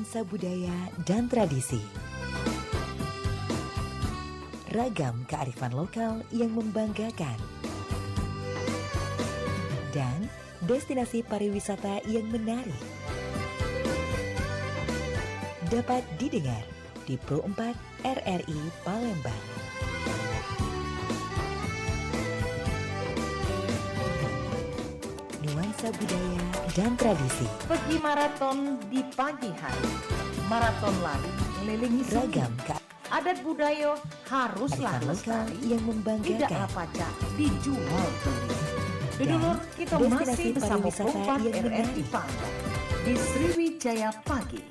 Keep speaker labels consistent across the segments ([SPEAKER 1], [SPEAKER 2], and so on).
[SPEAKER 1] nuansa budaya dan tradisi. Ragam kearifan lokal yang membanggakan. Dan destinasi pariwisata yang menarik. Dapat didengar di Pro 4 RRI Palembang. Nuansa budaya dan tradisi.
[SPEAKER 2] Pergi maraton di pagi hari. Maraton lari mengelilingi
[SPEAKER 1] Ragam
[SPEAKER 2] adat budaya haruslah
[SPEAKER 1] kearifan lokal
[SPEAKER 2] lestari.
[SPEAKER 1] yang membanggakan.
[SPEAKER 2] Tidaklah pacak dijual beli. Dulur kita
[SPEAKER 1] destinasi
[SPEAKER 2] masih bersama
[SPEAKER 1] pariwisata
[SPEAKER 2] Pro 4
[SPEAKER 1] yang
[SPEAKER 2] RRI
[SPEAKER 1] menarik.
[SPEAKER 2] Palembang di Sriwijaya Pagi.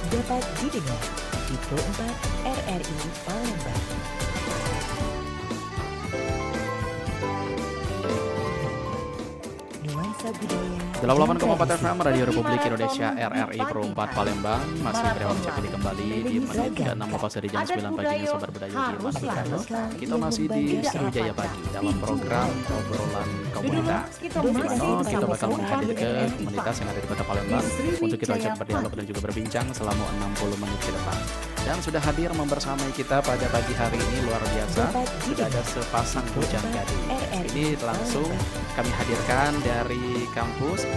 [SPEAKER 1] Dapat didengar di Pro 4 RRI Palembang. Nuansa budaya
[SPEAKER 3] 88,4 FM Radio Republik Indonesia RRI Pro 4 Palembang masih berewan kembali di menit 36 lepas dari jam 9 pagi Sobat Budaya Gimana. Kita masih di Sriwijaya Pagi dalam program obrolan komunitas. Kita bakal menghadirkan komunitas yang ada di Kota Palembang untuk kita ajak berdialog dan juga berbincang selama 60 menit ke depan. Dan sudah hadir membersamai kita pada pagi hari ini luar biasa. Sudah ada sepasang bujang gadis. Ini langsung kami hadirkan dari kampus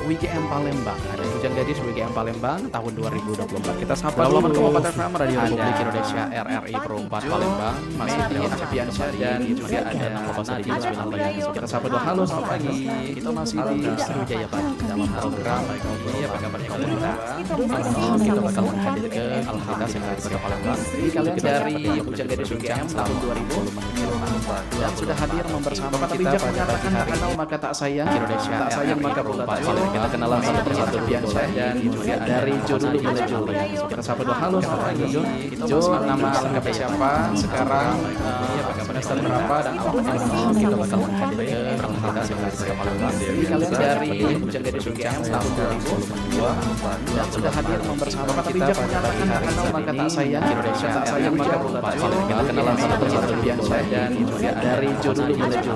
[SPEAKER 3] WGM Palembang. Ada bujang gadis WGM Palembang tahun 2024. Kita sapa dulu 88,4 FM Radio Republik Indonesia RRI Pro 4 Palembang. Masih di Afiansyah dan juga ada nama Pasar di Jam 9 pagi. Kita sapa dulu, halo selamat pagi. Kita masih di Sriwijaya Pagi dalam program ini apa kabarnya komunitas. Kita bakal menghadirkan alhamdulillah yang ada di Kota Palembang. Kalian dari bujang gadis WGM tahun 2020 menit ke depan. Dan sudah hadir membersamai kita pada pagi hari ini. Maka tak sayang Indonesia tak sayang maka Pro 4. Kita kenalan satu persatu Afiansyah dan juga dari Jo dulu boleh Jo. Kita sapa dulu, halo selamat pagi Jo. Jo nama lengkapnya siapa? Sekarang semester berapa dan apa kita bakal menghadirkan alhamdulillah yang ada di Kota Palembang. Kalian dari bujang gadis WGM tahun 2022 dan sudah hadir membersamai kita pada pagi hari ini. Maka tak sayang Indonesia tak sayang maka Pro 4. Kita kenalan satu persatu Afiansyah dan juga dari Jo dulu boleh Jo.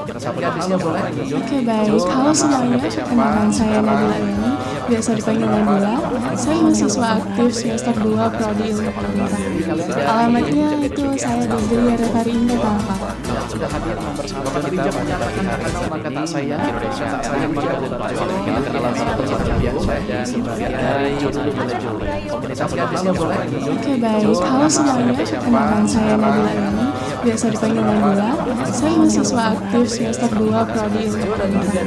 [SPEAKER 3] Kita sapa dulu, halo boleh Jo.
[SPEAKER 4] Oke baik, halo semuanya, kenalkan saya Nabila ini, biasa dipanggil Nabila. Saya mahasiswa aktif semester 2 Prodi Ilmu Pemerintahan. Alamatnya itu saya di Geria Retari Indah Tampak.
[SPEAKER 3] Sudah hadir membersama kita pada pagi hari ini. Maka tak sayang Indonesia tak sayang maka Pro 4. Kita kenalan satu persatu Afiansyah dan juga dari Jo dulu boleh Jo. Komunitas halo boleh Jo.
[SPEAKER 4] Oke baik, halo semuanya, kenalkan saya Nabila ini, biasa dipanggil Nabila. Saya mahasiswa aktif semester 2 Prodi Ilmu Pemerintahan.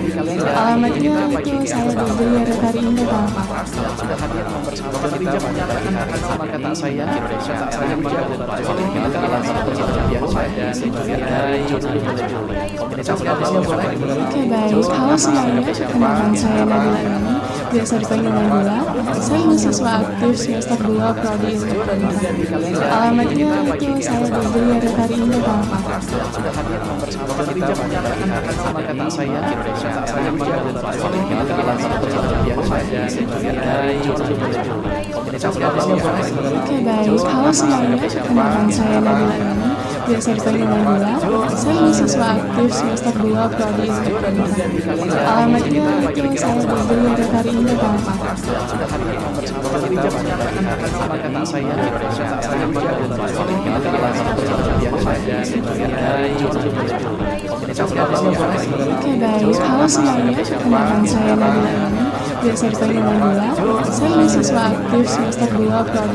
[SPEAKER 4] Alamatnya itu saya di Geria Retari Indah Tampak.
[SPEAKER 3] Sudah hadir membersama kita pada pagi hari ini. Maka tak sayang Indonesia tak sayang maka Pro 4. Kita kenalan satu persatu Afiansyah dan juga dari Jo dulu boleh Jo. Komunitas halo boleh Jo.
[SPEAKER 4] Oke baik, halo semuanya, kenalkan saya Nabila ini, biasa dipanggil Nabila. Saya mahasiswa aktif semester 2 Prodi Ilmu Pemerintahan. Alamatnya itu saya di Geria Retari Indah Tampak.
[SPEAKER 3] Sudah hadir membersama kita pada pagi hari ini. Maka tak sayang Indonesia tak sayang maka Pro 4. Kita kenalan satu persatu Afiansyah dan juga dari Jo dulu boleh Jo. Komunitas halo boleh Jo.
[SPEAKER 4] Oke baik, halo semuanya, kenalkan saya Nabila ini, biasa dipanggil Nabila. Saya mahasiswa aktif semester 2 Prodi Ilmu Pemerintahan. Alamatnya itu saya di Geria Retari Indah Tampak.
[SPEAKER 3] Sudah hadir membersama kita pada pagi hari ini. Maka tak sayang Indonesia tak sayang maka Pro 4. Kita kenalan satu persatu Afiansyah dan juga dari Jo dulu boleh Jo. Komunitas halo boleh Jo.
[SPEAKER 4] Oke baik, halo semuanya, kenalkan saya Nabila ini, biasa dipanggil Nabila. Saya mahasiswa aktif semester 2 Prodi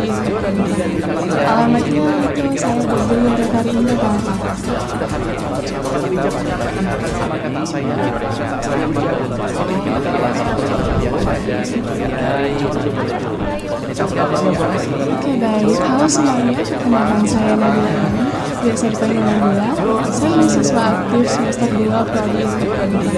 [SPEAKER 4] Ilmu Pemerintahan. Alamatnya itu saya di Geria Retari Indah Tampak.
[SPEAKER 3] Sudah hadir membersama kita pada pagi hari ini. Maka tak sayang Indonesia tak sayang maka Pro 4. Kita kenalan satu persatu Afiansyah dan juga dari Jo dulu boleh Jo. Komunitas halo boleh Jo.
[SPEAKER 4] Oke baik, halo semuanya, kenalkan saya Nabila ini, biasa dipanggil Nabila. Saya mahasiswa aktif semester 2 Prodi Ilmu Pemerintahan.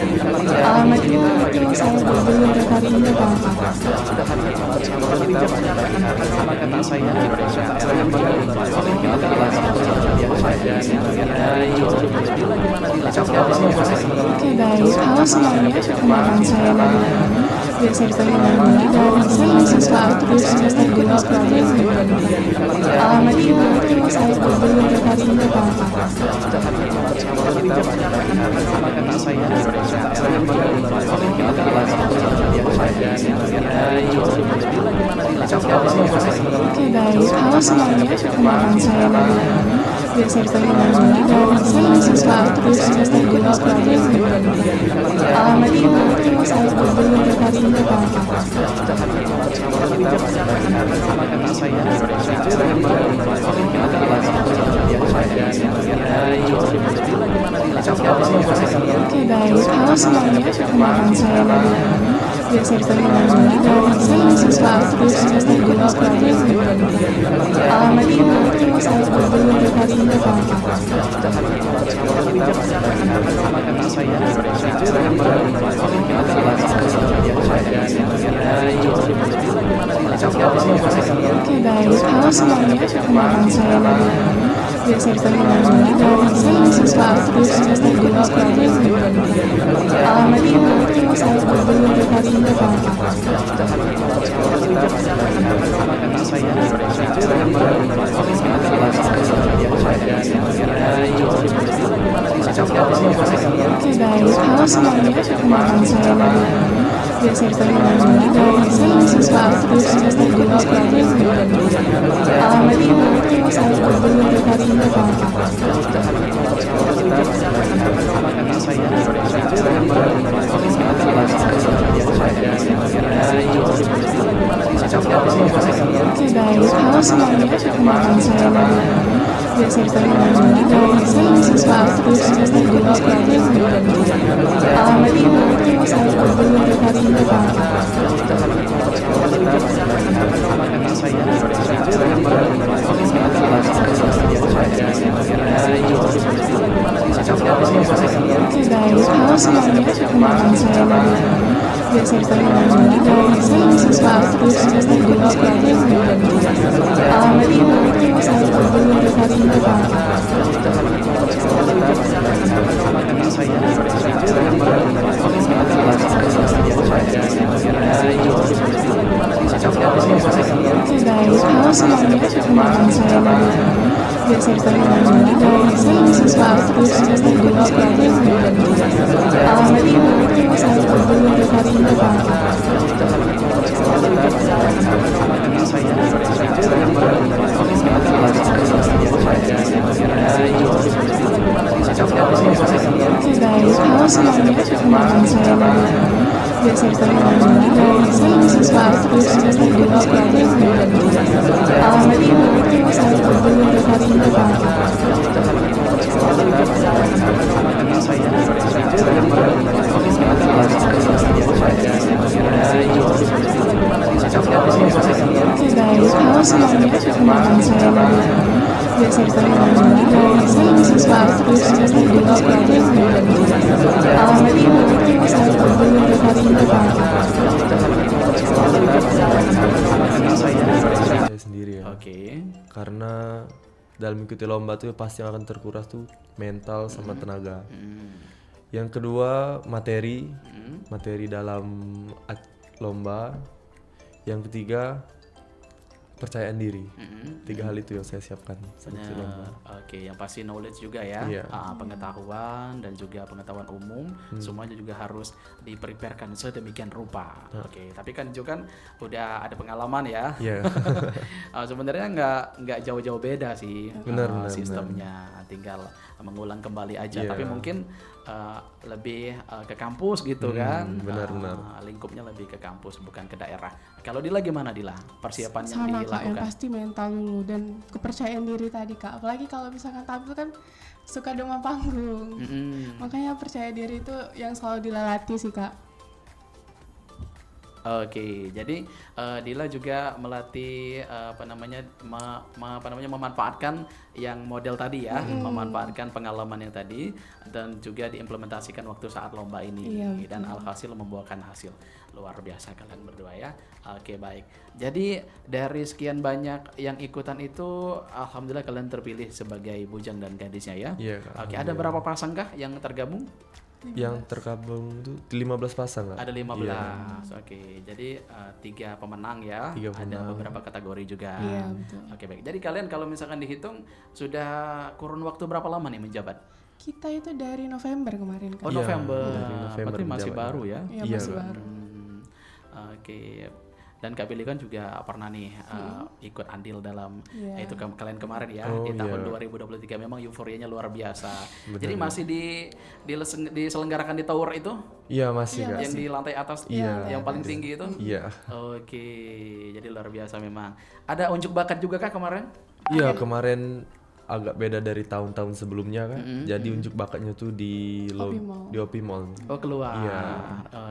[SPEAKER 4] Alamatnya itu saya di Geria Retari Indah Tampak.
[SPEAKER 3] Sudah hadir membersama kita pada pagi hari ini. Maka tak sayang Indonesia tak sayang maka Pro 4. Kita kenalan satu persatu Afiansyah dan juga dari Jo dulu boleh Jo. Komunitas halo boleh Jo.
[SPEAKER 4] Oke baik, halo semuanya, kenalkan saya Nabila ini, biasa dipanggil Nabila, dan saya mahasiswa aktif semester 2 prodi ekonomi. Alamat email saya berburu untuk hari ini Pak. Oke baik, halo semuanya, perkenalkan saya Nabila, biasa dipanggil Nabila, dan saya mahasiswa aktif semester 2 prodi ekonomi. Alamat email saya berburu untuk hari ini Pak. Oke baik, halo semuanya, perkenalkan saya Nabila, biasa dipanggil Nabila, dan saya mahasiswa aktif semester 2 prodi ekonomi. Alamat email saya berburu untuk hari ini Pak. Oke baik, halo semuanya, perkenalkan saya Nabila, biasa dipanggil Nabila, dan saya mahasiswa aktif semester 2 prodi ekonomi. Alamat email saya berburu untuk hari ini Pak. Oke baik, halo semuanya, perkenalkan saya Nabila, biasa dipanggil Nabila, dan saya mahasiswa aktif semester 2 prodi ekonomi. Alamat email saya berburu untuk hari ini Pak. Oke baik, halo semuanya, perkenalkan saya Nabila, biasa dipanggil Nabila, dan saya mahasiswa aktif semester 2 prodi ekonomi. Alamat email saya berburu untuk hari ini Pak. Oke baik, halo semuanya, perkenalkan saya Nabila, biasa dipanggil Nabila, dan saya mahasiswa aktif semester 2 prodi ekonomi. Alamat email saya berburu untuk hari ini Pak. Oke baik, halo semuanya, perkenalkan saya Nabila, biasa dipanggil Nabila, dan saya mahasiswa aktif semester 2 prodi ekonomi. Alamat email saya berburu untuk hari ini Pak. Oke baik, halo semuanya, perkenalkan saya Nabila, biasa dipanggil Nabila, dan saya mahasiswa aktif semester 2 prodi ekonomi. Alamat email saya berburu untuk hari ini Pak. Oke baik, halo semuanya, perkenalkan saya Nabila, biasa dipanggil Nabila, dan saya mahasiswa aktif semester 2 prodi ekonomi. Alamat email saya berburu untuk hari ini Pak.
[SPEAKER 5] Saya sendiri ya.
[SPEAKER 3] Oke.
[SPEAKER 5] Karena dalam mengikuti lomba tuh pasti yang akan terkuras tuh mental sama tenaga. Yang kedua materi dalam lomba. Yang ketiga percayaan diri. Tiga hal itu yang saya siapkan sebelum lomba.
[SPEAKER 3] Oke, yang pasti knowledge juga ya,
[SPEAKER 5] Iya.
[SPEAKER 3] pengetahuan dan juga pengetahuan umum, semuanya juga harus dipreparekan sedemikian rupa. Oke, tapi kan juga kan udah ada pengalaman ya.
[SPEAKER 5] Iya.
[SPEAKER 3] Sebenarnya nggak jauh-jauh beda sih
[SPEAKER 5] Benar,
[SPEAKER 3] sistemnya, tinggal mengulang kembali aja.
[SPEAKER 5] Iya.
[SPEAKER 3] Tapi mungkin lebih ke kampus gitu kan.
[SPEAKER 5] benar.
[SPEAKER 3] Lingkupnya lebih ke kampus bukan ke daerah. Kalau Dila gimana Dila? Persiapan yang
[SPEAKER 4] Sama Kak, yang
[SPEAKER 3] dilakukan?
[SPEAKER 4] pasti mental dulu dan kepercayaan diri tadi Kak. Apalagi kalau misalkan tampil kan suka demam panggung. Makanya percaya diri itu yang selalu dilatih sih Kak.
[SPEAKER 3] Oke, jadi Dila juga melatih memanfaatkan yang model tadi ya, memanfaatkan pengalaman yang tadi dan juga diimplementasikan waktu saat lomba ini.
[SPEAKER 4] Iya,
[SPEAKER 3] Dan alhasil membuahkan hasil. Luar biasa kalian berdua ya. Oke, baik. Jadi dari sekian banyak yang ikutan itu, alhamdulillah kalian terpilih sebagai bujang dan gadisnya ya.
[SPEAKER 5] Iya, Kak.
[SPEAKER 3] Oke, ada berapa pasang kah yang tergabung?
[SPEAKER 5] Yang tergabung tuh 15 pasang Kak.
[SPEAKER 3] Ada 15.
[SPEAKER 5] Iya.
[SPEAKER 3] Oke, jadi 3 pemenang ya.
[SPEAKER 5] Tiga
[SPEAKER 3] Ada
[SPEAKER 5] pemenang.
[SPEAKER 3] beberapa kategori juga.
[SPEAKER 4] Iya, betul.
[SPEAKER 3] Oke, baik. Jadi kalian kalau misalkan dihitung sudah kurun waktu berapa lama nih menjabat?
[SPEAKER 4] Kita itu dari November kemarin Kak.
[SPEAKER 3] Oh,
[SPEAKER 5] Iya,
[SPEAKER 3] November.
[SPEAKER 5] dari November
[SPEAKER 3] Berarti masih
[SPEAKER 5] menjabat.
[SPEAKER 3] baru ya.
[SPEAKER 4] Iya,
[SPEAKER 5] Iya,
[SPEAKER 4] masih
[SPEAKER 5] Kak.
[SPEAKER 4] baru.
[SPEAKER 3] Oke. Dan Kak Billy kan juga pernah nih ikut andil dalam
[SPEAKER 4] Iya.
[SPEAKER 3] itu kalian kemarin ya
[SPEAKER 5] Oh,
[SPEAKER 3] di tahun
[SPEAKER 5] iya.
[SPEAKER 3] 2023 memang euforianya luar biasa.
[SPEAKER 5] Benar.
[SPEAKER 3] Jadi masih diselenggarakan di tower itu
[SPEAKER 5] Iya masih Kak.
[SPEAKER 3] yang di lantai atas
[SPEAKER 5] Iya.
[SPEAKER 3] yang paling tinggi itu.
[SPEAKER 5] Iya.
[SPEAKER 3] Oke, jadi luar biasa memang. Ada unjuk bakat juga kah kemarin?
[SPEAKER 5] Iya kemarin agak beda dari tahun-tahun sebelumnya kan. Jadi unjuk bakatnya tuh di
[SPEAKER 4] OP Mall.
[SPEAKER 5] di OP Mall.
[SPEAKER 3] Oh keluar.
[SPEAKER 5] Iya.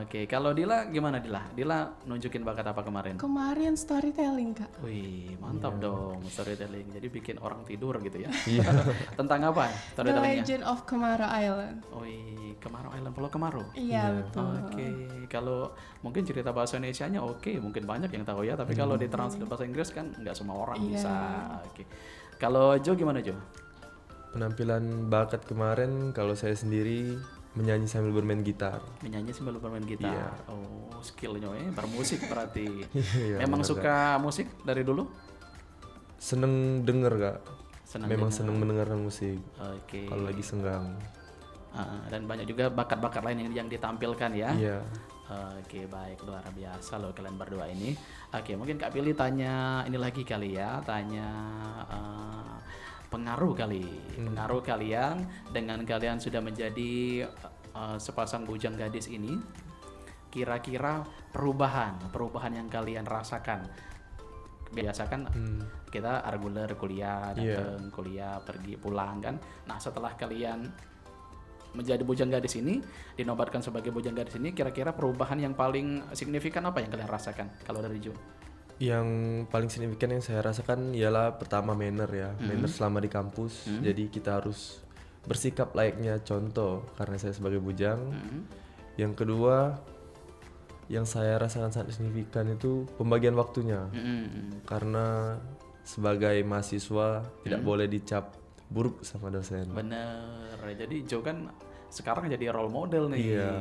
[SPEAKER 3] Oke, kalau Dila gimana Dila? Dila nunjukin bakat apa kemarin?
[SPEAKER 4] Kemarin storytelling Kak.
[SPEAKER 3] Wih, mantap dong storytelling. Jadi bikin orang tidur gitu ya.
[SPEAKER 5] Iya.
[SPEAKER 3] Tentang apa
[SPEAKER 4] The
[SPEAKER 3] storytellingnya?
[SPEAKER 4] Legend of Komaro Island.
[SPEAKER 3] Wih, Kemarau Island, Pulau Kemarau.
[SPEAKER 4] Iya, betul.
[SPEAKER 3] Oke, kalau mungkin cerita bahasa Indonesianya oke, mungkin banyak yang tahu ya. Tapi kalau ditranslate bahasa Inggris kan nggak semua orang
[SPEAKER 4] Iya.
[SPEAKER 3] bisa. Oke. Kalau Jo gimana Jo?
[SPEAKER 5] Penampilan bakat kemarin kalau saya sendiri menyanyi sambil bermain gitar.
[SPEAKER 3] Menyanyi sambil bermain gitar.
[SPEAKER 5] Iya.
[SPEAKER 3] Oh, skillnya bermusik berarti.
[SPEAKER 5] Iya,
[SPEAKER 3] Memang
[SPEAKER 5] benar,
[SPEAKER 3] suka musik dari dulu?
[SPEAKER 5] Seneng denger Kak.
[SPEAKER 3] Senang
[SPEAKER 5] Memang
[SPEAKER 3] dengar.
[SPEAKER 5] seneng mendengarkan musik.
[SPEAKER 3] Oke.
[SPEAKER 5] Kalau lagi senggang.
[SPEAKER 3] Dan banyak juga bakat-bakat lain yang ditampilkan ya.
[SPEAKER 5] Iya.
[SPEAKER 3] Oke, baik, luar biasa loh kalian berdua ini. Oke, mungkin Kak Billy tanya ini lagi kali ya, tanya pengaruh kali, pengaruh kalian dengan kalian sudah menjadi sepasang bujang gadis ini. Kira-kira perubahan yang kalian rasakan. Biasa kan kita reguler kuliah, datang kuliah, pergi pulang kan. Nah, setelah kalian menjadi bujang gadis ini, dinobatkan sebagai bujang gadis ini, kira-kira perubahan yang paling signifikan apa yang kalian rasakan kalau dari Jo?
[SPEAKER 5] Yang paling signifikan yang saya rasakan ialah pertama manner ya, manner selama di kampus. Jadi kita harus bersikap layaknya contoh karena saya sebagai bujang. Yang kedua, yang saya rasakan sangat signifikan itu pembagian waktunya. Karena sebagai mahasiswa tidak boleh dicap buruk sama dosen.
[SPEAKER 3] Bener, jadi Jo kan sekarang jadi role model nih.
[SPEAKER 5] Iya.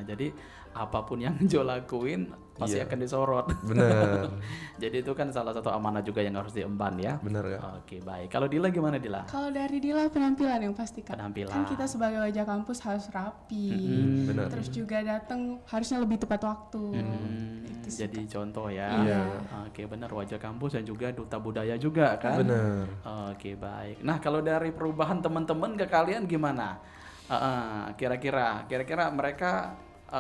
[SPEAKER 3] Jadi apapun yang Jo lakuin pasti
[SPEAKER 5] Iya.
[SPEAKER 3] akan disorot.
[SPEAKER 5] Bener.
[SPEAKER 3] Jadi itu kan salah satu amanah juga yang harus diemban ya.
[SPEAKER 5] Bener Kak.
[SPEAKER 3] Oke, baik. Kalau Dila gimana Dila?
[SPEAKER 4] Kalau dari Dila penampilan yang pasti Kak.
[SPEAKER 3] Penampilan.
[SPEAKER 4] Kan kita sebagai wajah kampus harus rapi.
[SPEAKER 5] benar.
[SPEAKER 4] Terus juga datang harusnya lebih tepat waktu.
[SPEAKER 3] Jadi contoh ya.
[SPEAKER 5] Iya.
[SPEAKER 3] Oke, benar, wajah kampus dan juga duta budaya juga kan.
[SPEAKER 5] Bener.
[SPEAKER 3] Oke, baik. Nah, kalau dari perubahan teman-teman ke kalian gimana? Kira-kira mereka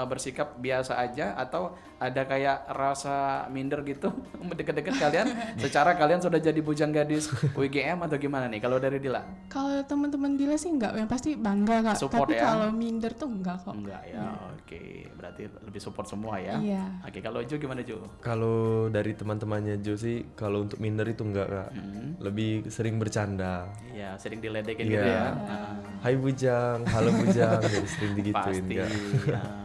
[SPEAKER 3] bersikap biasa aja atau ada kayak rasa minder gitu deket-deket kalian secara kalian sudah jadi bujang gadis WGM atau gimana nih kalau dari Dila?
[SPEAKER 4] Kalau teman-teman Dila sih enggak, yang pasti bangga Kak.
[SPEAKER 3] Support
[SPEAKER 4] Tapi
[SPEAKER 3] ya?
[SPEAKER 4] kalau minder tuh enggak kok.
[SPEAKER 3] Enggak ya, oke, berarti lebih support semua ya.
[SPEAKER 4] Iya.
[SPEAKER 3] Oke, kalau Jo gimana Jo?
[SPEAKER 5] Kalau dari teman-temannya Jo sih, kalau untuk minder itu enggak Kak. Lebih sering bercanda.
[SPEAKER 3] Iya, sering diledekin
[SPEAKER 5] Iya.
[SPEAKER 3] gitu ya.
[SPEAKER 5] Hai bujang, halo bujang, jadi sering digituin
[SPEAKER 3] Pasti,
[SPEAKER 5] Kak.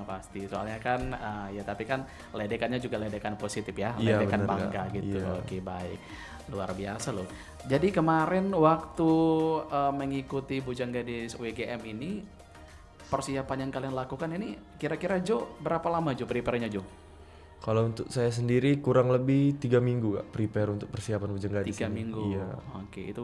[SPEAKER 3] pasti. Soalnya kan ya tapi kan ledekannya juga ledekan positif ya,
[SPEAKER 5] Iya,
[SPEAKER 3] ledekan
[SPEAKER 5] bener,
[SPEAKER 3] bangga
[SPEAKER 5] Kak.
[SPEAKER 3] gitu.
[SPEAKER 5] Iya.
[SPEAKER 3] Oke, baik. Luar biasa loh. Jadi kemarin waktu mengikuti Bujang Gadis WGM ini, persiapan yang kalian lakukan ini kira-kira Jo berapa lama Jo prepare-nya Jo?
[SPEAKER 5] Kalau untuk saya sendiri kurang lebih 3 minggu Kak, prepare untuk persiapan bujang gadis
[SPEAKER 3] 3
[SPEAKER 5] ini.
[SPEAKER 3] minggu.
[SPEAKER 5] Iya.
[SPEAKER 3] Oke, itu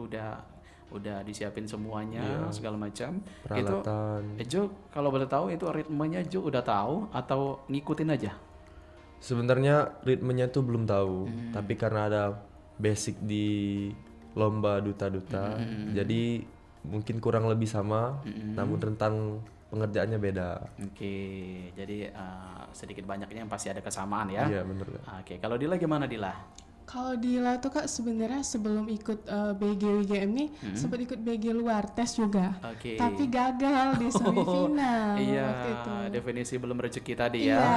[SPEAKER 3] udah disiapin semuanya segala macam.
[SPEAKER 5] Peralatan.
[SPEAKER 3] Itu Jo kalau boleh tahu itu ritmenya Jo udah tahu atau ngikutin aja?
[SPEAKER 5] Sebenarnya ritmenya tuh belum tahu, tapi karena ada basic di lomba duta-duta, jadi mungkin kurang lebih sama, namun tentang pengerjaannya beda.
[SPEAKER 3] Oke, jadi sedikit banyaknya yang pasti ada kesamaan ya.
[SPEAKER 5] Iya bener Kak.
[SPEAKER 3] Oke, kalau Dila gimana Dila?
[SPEAKER 4] Kalau Dila tuh Kak sebenarnya sebelum ikut BG WGM nih sempat ikut BG luar tes juga.
[SPEAKER 3] Oke.
[SPEAKER 4] Tapi gagal di semifinal
[SPEAKER 3] Iya,
[SPEAKER 4] waktu itu.
[SPEAKER 3] definisi belum rezeki tadi
[SPEAKER 4] Iya,
[SPEAKER 3] ya.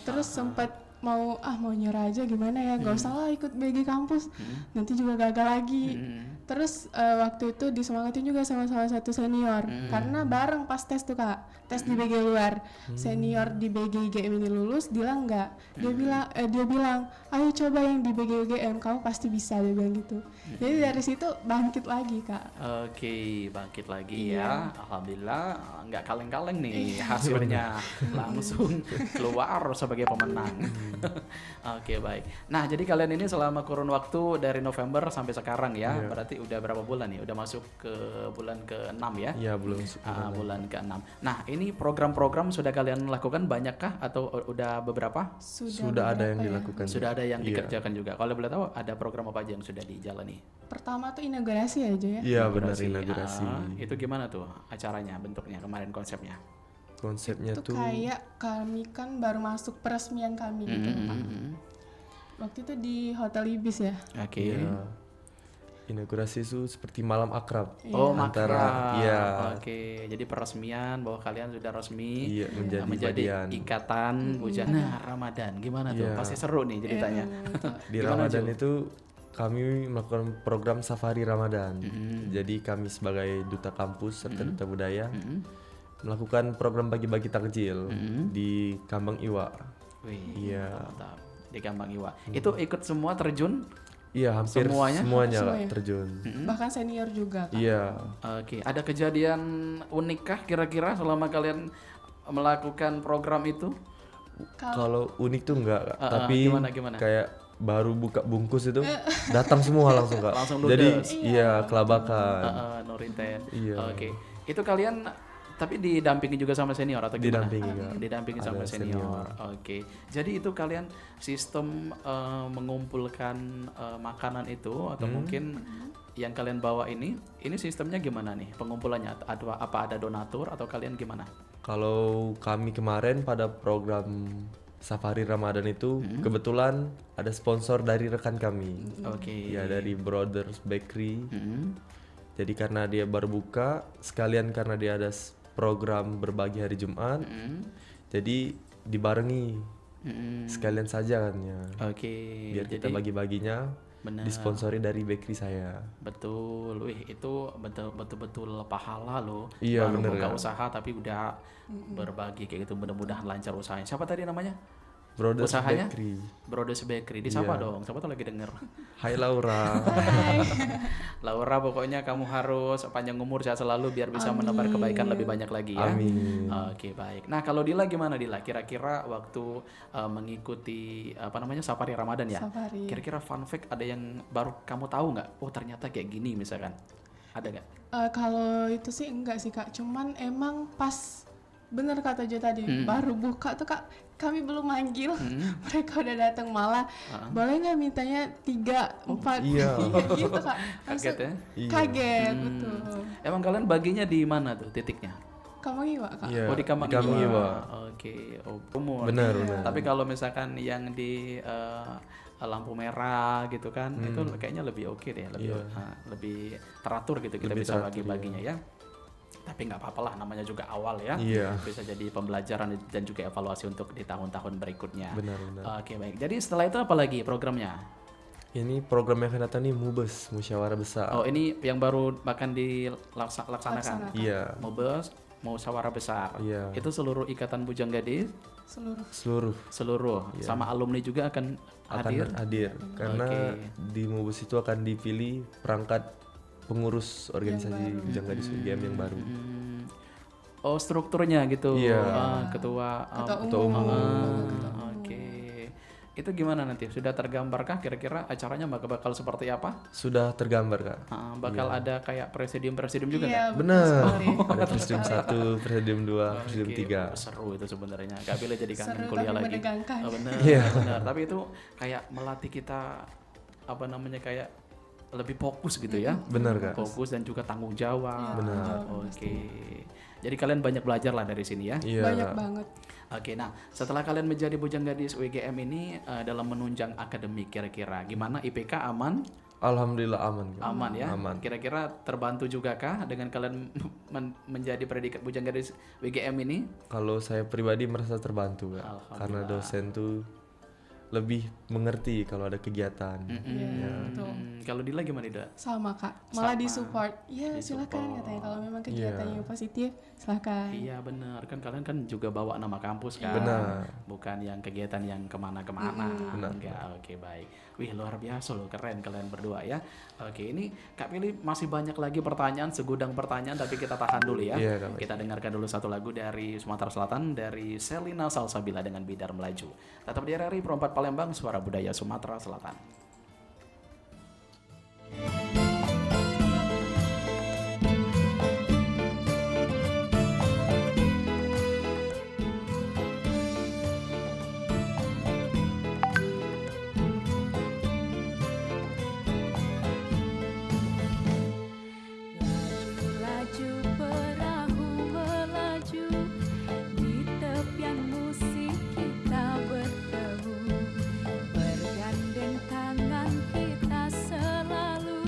[SPEAKER 4] terus sempat mau nyerah aja gimana ya, nggak usah lah ikut BG kampus, nanti juga gagal lagi. Terus waktu itu disemangatin juga sama salah satu senior, karena bareng pas tes tuh Kak, tes di BG luar, senior di BG IGM ini lulus, Dilan enggak, dia bilang ayo coba yang di BG IGM, kamu pasti bisa, dia bilang gitu. Jadi dari situ bangkit lagi Kak.
[SPEAKER 3] Oke, bangkit lagi ya. Alhamdulillah nggak kaleng-kaleng nih hasilnya, langsung keluar sebagai pemenang. Oke, baik. Nah, jadi kalian ini selama kurun waktu dari November sampai sekarang ya, berarti udah berapa bulan nih? Udah masuk ke bulan ke-6 ya?
[SPEAKER 5] Iya, belum masuk
[SPEAKER 3] bulan ke-6. Nah, ini program-program sudah kalian lakukan banyakkah atau udah beberapa?
[SPEAKER 5] Sudah ada yang dilakukan.
[SPEAKER 3] Sudah ada yang dikerjakan juga. Kalau boleh tahu ada program apa aja yang sudah dijalani?
[SPEAKER 4] Pertama tuh inaugurasi aja ya.
[SPEAKER 5] Iya, benar, inaugurasi.
[SPEAKER 3] Itu gimana tuh acaranya, bentuknya kemarin, konsepnya?
[SPEAKER 5] Konsepnya
[SPEAKER 4] Itu
[SPEAKER 5] tuh
[SPEAKER 4] kayak kami kan baru masuk peresmian kami gitu Pak. Waktu itu di Hotel Ibis ya.
[SPEAKER 3] Oke.
[SPEAKER 5] ya, inaugurasi itu seperti malam akrab.
[SPEAKER 3] Oh,
[SPEAKER 5] antara
[SPEAKER 3] makrab.
[SPEAKER 5] iya.
[SPEAKER 3] Oke, jadi peresmian bahwa kalian sudah resmi
[SPEAKER 5] Iya, menjadi bagian.
[SPEAKER 3] ikatan bujana Ramadan. Gimana tuh?
[SPEAKER 5] Iya.
[SPEAKER 3] Pasti seru nih ceritanya.
[SPEAKER 5] Di
[SPEAKER 3] Gimana,
[SPEAKER 5] Ramadan
[SPEAKER 3] Ju?
[SPEAKER 5] itu kami melakukan program safari Ramadan. Jadi kami sebagai duta kampus serta duta budaya melakukan program bagi-bagi takjil di Kambang Iwa.
[SPEAKER 3] Wih,
[SPEAKER 5] Iya.
[SPEAKER 3] mantap. Di Kambang Iwa. Itu ikut semua terjun?
[SPEAKER 5] Iya, hampir
[SPEAKER 3] Semuanya?
[SPEAKER 5] semuanya Kak,
[SPEAKER 4] Semuanya.
[SPEAKER 5] terjun.
[SPEAKER 4] Bahkan senior juga Kak.
[SPEAKER 5] Iya.
[SPEAKER 3] Oke, ada kejadian unik kah kira-kira selama kalian melakukan program itu?
[SPEAKER 5] Kalau unik tuh enggak, Kak. Tapi
[SPEAKER 3] gimana?
[SPEAKER 5] kayak baru buka bungkus itu datang semua langsung Kak.
[SPEAKER 3] Langsung
[SPEAKER 5] Jadi
[SPEAKER 3] ludes.
[SPEAKER 5] iya, kelabakan.
[SPEAKER 3] Nurinten.
[SPEAKER 5] Iya.
[SPEAKER 3] Oke. Itu kalian tapi didampingi juga sama senior atau gimana?
[SPEAKER 5] Didampingi, Kak.
[SPEAKER 3] Didampingi sama
[SPEAKER 5] Ada
[SPEAKER 3] senior. Oke. Jadi itu kalian sistem mengumpulkan makanan itu atau mungkin yang kalian bawa ini sistemnya gimana nih pengumpulannya? Apa ada donatur atau kalian gimana?
[SPEAKER 5] Kalau kami kemarin pada program Safari Ramadan itu kebetulan ada sponsor dari rekan kami.
[SPEAKER 3] Oke.
[SPEAKER 5] Ya, dari Brothers Bakery.
[SPEAKER 3] Mm-mm.
[SPEAKER 5] Jadi karena dia baru buka, sekalian karena dia ada program berbagi hari Jumat, jadi dibarengi sekalian saja kan ya.
[SPEAKER 3] Oke.
[SPEAKER 5] Biar kita
[SPEAKER 3] Jadi
[SPEAKER 5] bagi-baginya
[SPEAKER 3] benar.
[SPEAKER 5] disponsori dari bakery saya.
[SPEAKER 3] Betul, wih itu betul-betul pahala loh.
[SPEAKER 5] Iya,
[SPEAKER 3] Baru
[SPEAKER 5] bener,
[SPEAKER 3] buka
[SPEAKER 5] ya.
[SPEAKER 3] usaha tapi udah berbagi kayak gitu, mudah-mudahan lancar usahanya. Siapa tadi namanya?
[SPEAKER 5] Brothers
[SPEAKER 3] Usahanya?
[SPEAKER 5] Bakery.
[SPEAKER 3] Brothers Bakery. Disapa
[SPEAKER 5] Iya.
[SPEAKER 3] dong, siapa tuh lagi denger.
[SPEAKER 5] Hai Laura.
[SPEAKER 3] Laura, pokoknya kamu harus panjang umur, sehat selalu biar bisa menebar kebaikan lebih banyak lagi ya.
[SPEAKER 5] Amin.
[SPEAKER 3] Oke, baik. Nah, kalau Dila gimana Dila? Kira-kira waktu mengikuti Safari Ramadan ya?
[SPEAKER 4] Safari.
[SPEAKER 3] Kira-kira fun fact ada yang baru kamu tahu nggak? Oh, ternyata kayak gini misalkan. Ada nggak?
[SPEAKER 4] Kalau itu sih enggak sih Kak, cuman emang pas bener kata Jo tadi, baru buka tuh Kak, kami belum manggil, mereka udah datang malah, boleh nggak mintanya 3, 4,
[SPEAKER 5] Iya.
[SPEAKER 4] gitu Kak.
[SPEAKER 3] Kaget ya?
[SPEAKER 5] Iya.
[SPEAKER 4] Kaget, betul.
[SPEAKER 3] Emang kalian baginya di mana tuh titiknya?
[SPEAKER 4] Kambang Iwa Kak.
[SPEAKER 5] Iya.
[SPEAKER 3] Oh, di Kambang
[SPEAKER 5] Iwa.
[SPEAKER 3] Iwa. Oke, oh, umur.
[SPEAKER 5] Benar, benar.
[SPEAKER 3] Tapi kalau misalkan yang di lampu merah gitu kan, itu kayaknya lebih oke deh, lebih teratur gitu, kita
[SPEAKER 5] Lebih
[SPEAKER 3] bisa
[SPEAKER 5] teratur,
[SPEAKER 3] bagi-baginya ya. Tapi nggak apa-apa lah, namanya juga awal ya.
[SPEAKER 5] Iya.
[SPEAKER 3] Bisa jadi pembelajaran dan juga evaluasi untuk di tahun-tahun berikutnya.
[SPEAKER 5] Benar, benar.
[SPEAKER 3] Oke, baik. Jadi setelah itu apa lagi programnya?
[SPEAKER 5] Ini program yang akan datang nih Mubes, Musyawarah Besar.
[SPEAKER 3] Oh, ini yang baru bahkan dilaksanakan.
[SPEAKER 5] Iya.
[SPEAKER 3] Mubes, musyawarah besar.
[SPEAKER 5] Iya.
[SPEAKER 3] Itu seluruh ikatan bujang gadis,
[SPEAKER 4] Seluruh.
[SPEAKER 3] seluruh sama alumni juga akan hadir.
[SPEAKER 5] hadir karena di Mubes itu akan dipilih perangkat pengurus organisasi Bujang Gadis UGM yang baru.
[SPEAKER 3] Oh, strukturnya gitu.
[SPEAKER 5] Iya.
[SPEAKER 3] Ketua
[SPEAKER 4] Ketua umum.
[SPEAKER 3] Oke. Itu gimana nanti? Sudah tergambarkah kira-kira acaranya bakal seperti apa?
[SPEAKER 5] Sudah tergambar Kak.
[SPEAKER 3] Bakal ada kayak presidium juga
[SPEAKER 4] Iya,
[SPEAKER 3] nggak?
[SPEAKER 4] betul
[SPEAKER 5] Benar.
[SPEAKER 4] sekali.
[SPEAKER 5] Ada presidium 1, presidium 2, presidium
[SPEAKER 3] Oke,
[SPEAKER 5] 3.
[SPEAKER 3] seru itu sebenarnya. Gak boleh jadi kangen
[SPEAKER 4] Seru
[SPEAKER 3] kuliah
[SPEAKER 4] tapi
[SPEAKER 3] lagi.
[SPEAKER 4] menegangkan.
[SPEAKER 3] Oh, benar,
[SPEAKER 5] Iya.
[SPEAKER 3] benar. Tapi itu kayak melatih kita kayak lebih fokus gitu ya.
[SPEAKER 5] Benar Kak.
[SPEAKER 3] Fokus dan juga tanggung jawab.
[SPEAKER 5] Benar.
[SPEAKER 3] Oke. Jadi kalian banyak belajar lah dari sini ya.
[SPEAKER 5] Iya
[SPEAKER 4] Banyak
[SPEAKER 5] Kak.
[SPEAKER 4] banget.
[SPEAKER 3] Oke, nah setelah kalian menjadi bujang gadis UGM ini dalam menunjang akademik kira-kira gimana, IPK aman?
[SPEAKER 5] Alhamdulillah aman Kak.
[SPEAKER 3] Aman ya.
[SPEAKER 5] Aman.
[SPEAKER 3] Kira-kira terbantu juga kah dengan kalian menjadi predikat bujang gadis UGM ini?
[SPEAKER 5] Kalau saya pribadi merasa terbantu Kak.
[SPEAKER 3] Alhamdulillah.
[SPEAKER 5] Karena dosen tuh lebih mengerti kalau ada kegiatan.
[SPEAKER 4] Iya, betul.
[SPEAKER 3] Kalau Dila gimana Dila?
[SPEAKER 4] Sama Kak, malah
[SPEAKER 3] Sama.
[SPEAKER 4] disupport. Ya silakan katanya kalau memang kegiatannya positif, silakan.
[SPEAKER 3] Iya benar, kan kalian kan juga bawa nama kampus kan,
[SPEAKER 5] Benar.
[SPEAKER 3] bukan yang kegiatan yang kemana-kemana. Enggak, oke baik. Wih luar biasa loh, keren kalian berdua ya. Oke ini Kak Pilih masih banyak lagi pertanyaan, segudang pertanyaan, tapi kita tahan dulu ya.
[SPEAKER 5] Iya, Kak.
[SPEAKER 3] Kita dengarkan dulu satu lagu dari Sumatera Selatan dari Selina Salsabila dengan Bidar Melaju. Tetap di RRI Perempat Palembang, Suara Budaya Sumatera Selatan.
[SPEAKER 6] Laju perahu melaju di tepian musik kita bertemu, bergandeng tangan kita selalu,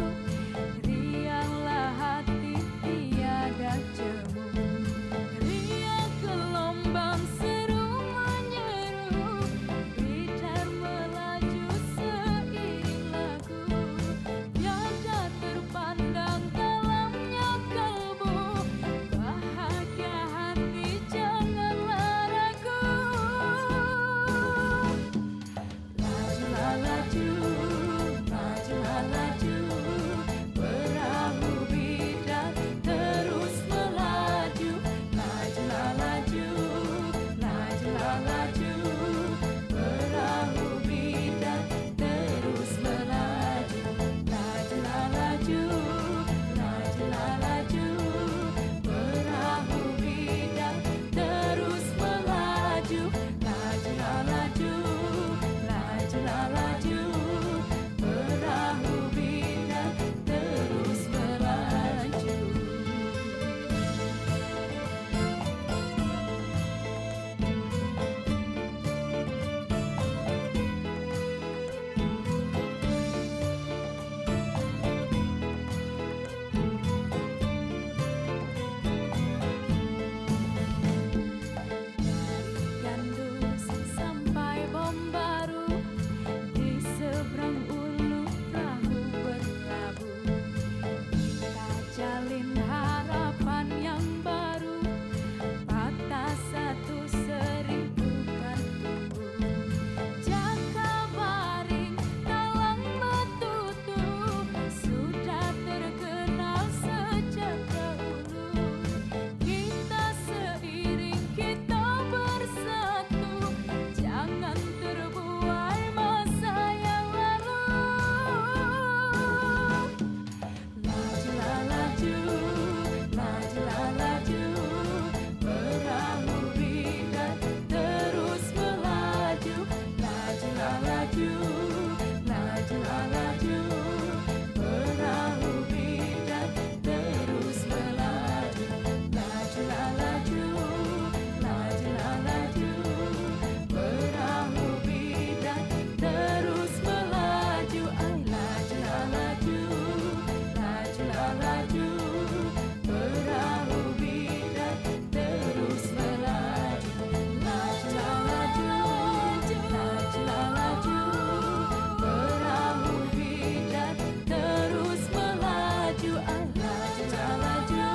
[SPEAKER 6] rianglah hati tiada jemu, riang gelombang seru menyeru, bidar melaju seiring lagu, tiada terpandang dalamnya kalbu, bahagia hati janganlah ragu. Lajulah laju, majulah laju, perahu bidar terus melaju. Lajulah laju, lajulah laju, perahu bidar terus melaju. Lajulah laju, lajulah laju, perahu bidar terus melaju. Lajulah laju, lajulah laju, perahu bidar terus melaju. Gandus sampai bom baru, di seberang ulu perahu berlabuh. Kita jalin harapan yang baru, patah satu seribu kan tumbuh. Jaka baring talang betutu, sudah terkenal sejak dahulu. Kita seiring, kita bersatu, jangan terbuai masa yang lalu. Lajulah laju, lajulah laju, perahu bidar terus melaju. Lajulah laju, lajulah laju, perahu bidar terus melaju. Lajulah laju, lajulah laju, perahu bidar terus melaju. Ay, lajulah laju, lajulah laju, perahu bidar terus melaju. Lajulah laju, lajulah laju, perahu bidar terus melaju. Ay, lajulah laju,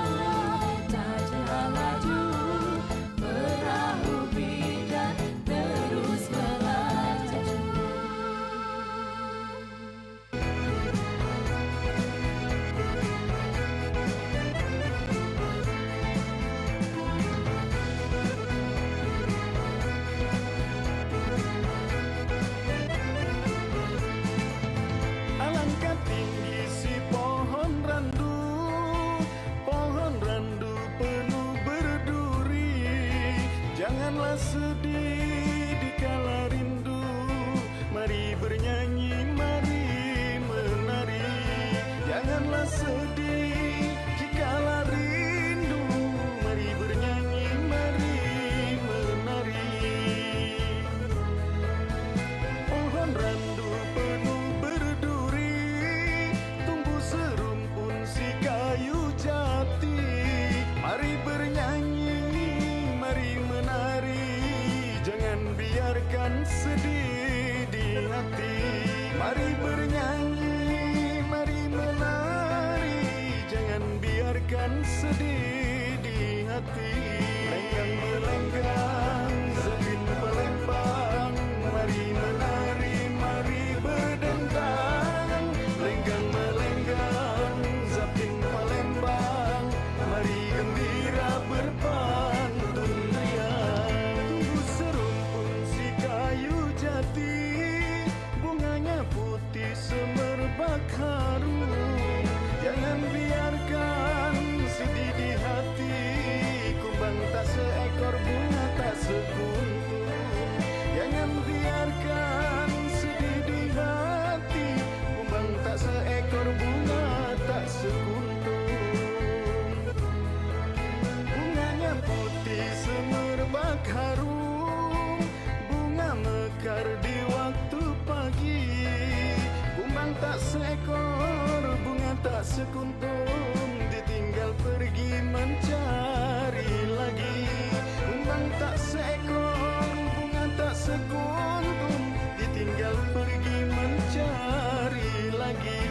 [SPEAKER 6] lajulah laju, perahu bidar terus melaju.
[SPEAKER 7] Alangkah tinggi si pohon randu penuh berduri. Janganlah sedih dikala rindu, mari bernyanyi, mari menari. Janganlah sedih dikala rindu, mari bernyanyi, mari menari. Pohon randu penuh berduri, tumbuh serumpun si kayu jati. Mari bernyanyi, mari menari, jangan biarkan sedih di hati. Mari bernyanyi, mari menari, jangan biarkan sedih di hati. Lenggang melenggang, Zapin Palembang, mari menari, mari berdendang. Lenggang melenggang, Zapin Palembang, mari gembira berpantun riang. Tunggu serumpun si kayu jati, bunganya putih semerbak harum. Jangan biarkan sedih di hati, kumbang tak seekor bunga tak sekuntum. Jangan biarkan sedih di hati, kumbang tak seekor bunga tak sekuntum. Bunganya putih semerbak harum, bunga mekar di waktu pagi. Kumbang tak seekor, bunga tak sekuntum, ditinggal pergi mencari lagi. Kumbang tak seekor, bunga tak sekuntum, ditinggal pergi mencari lagi.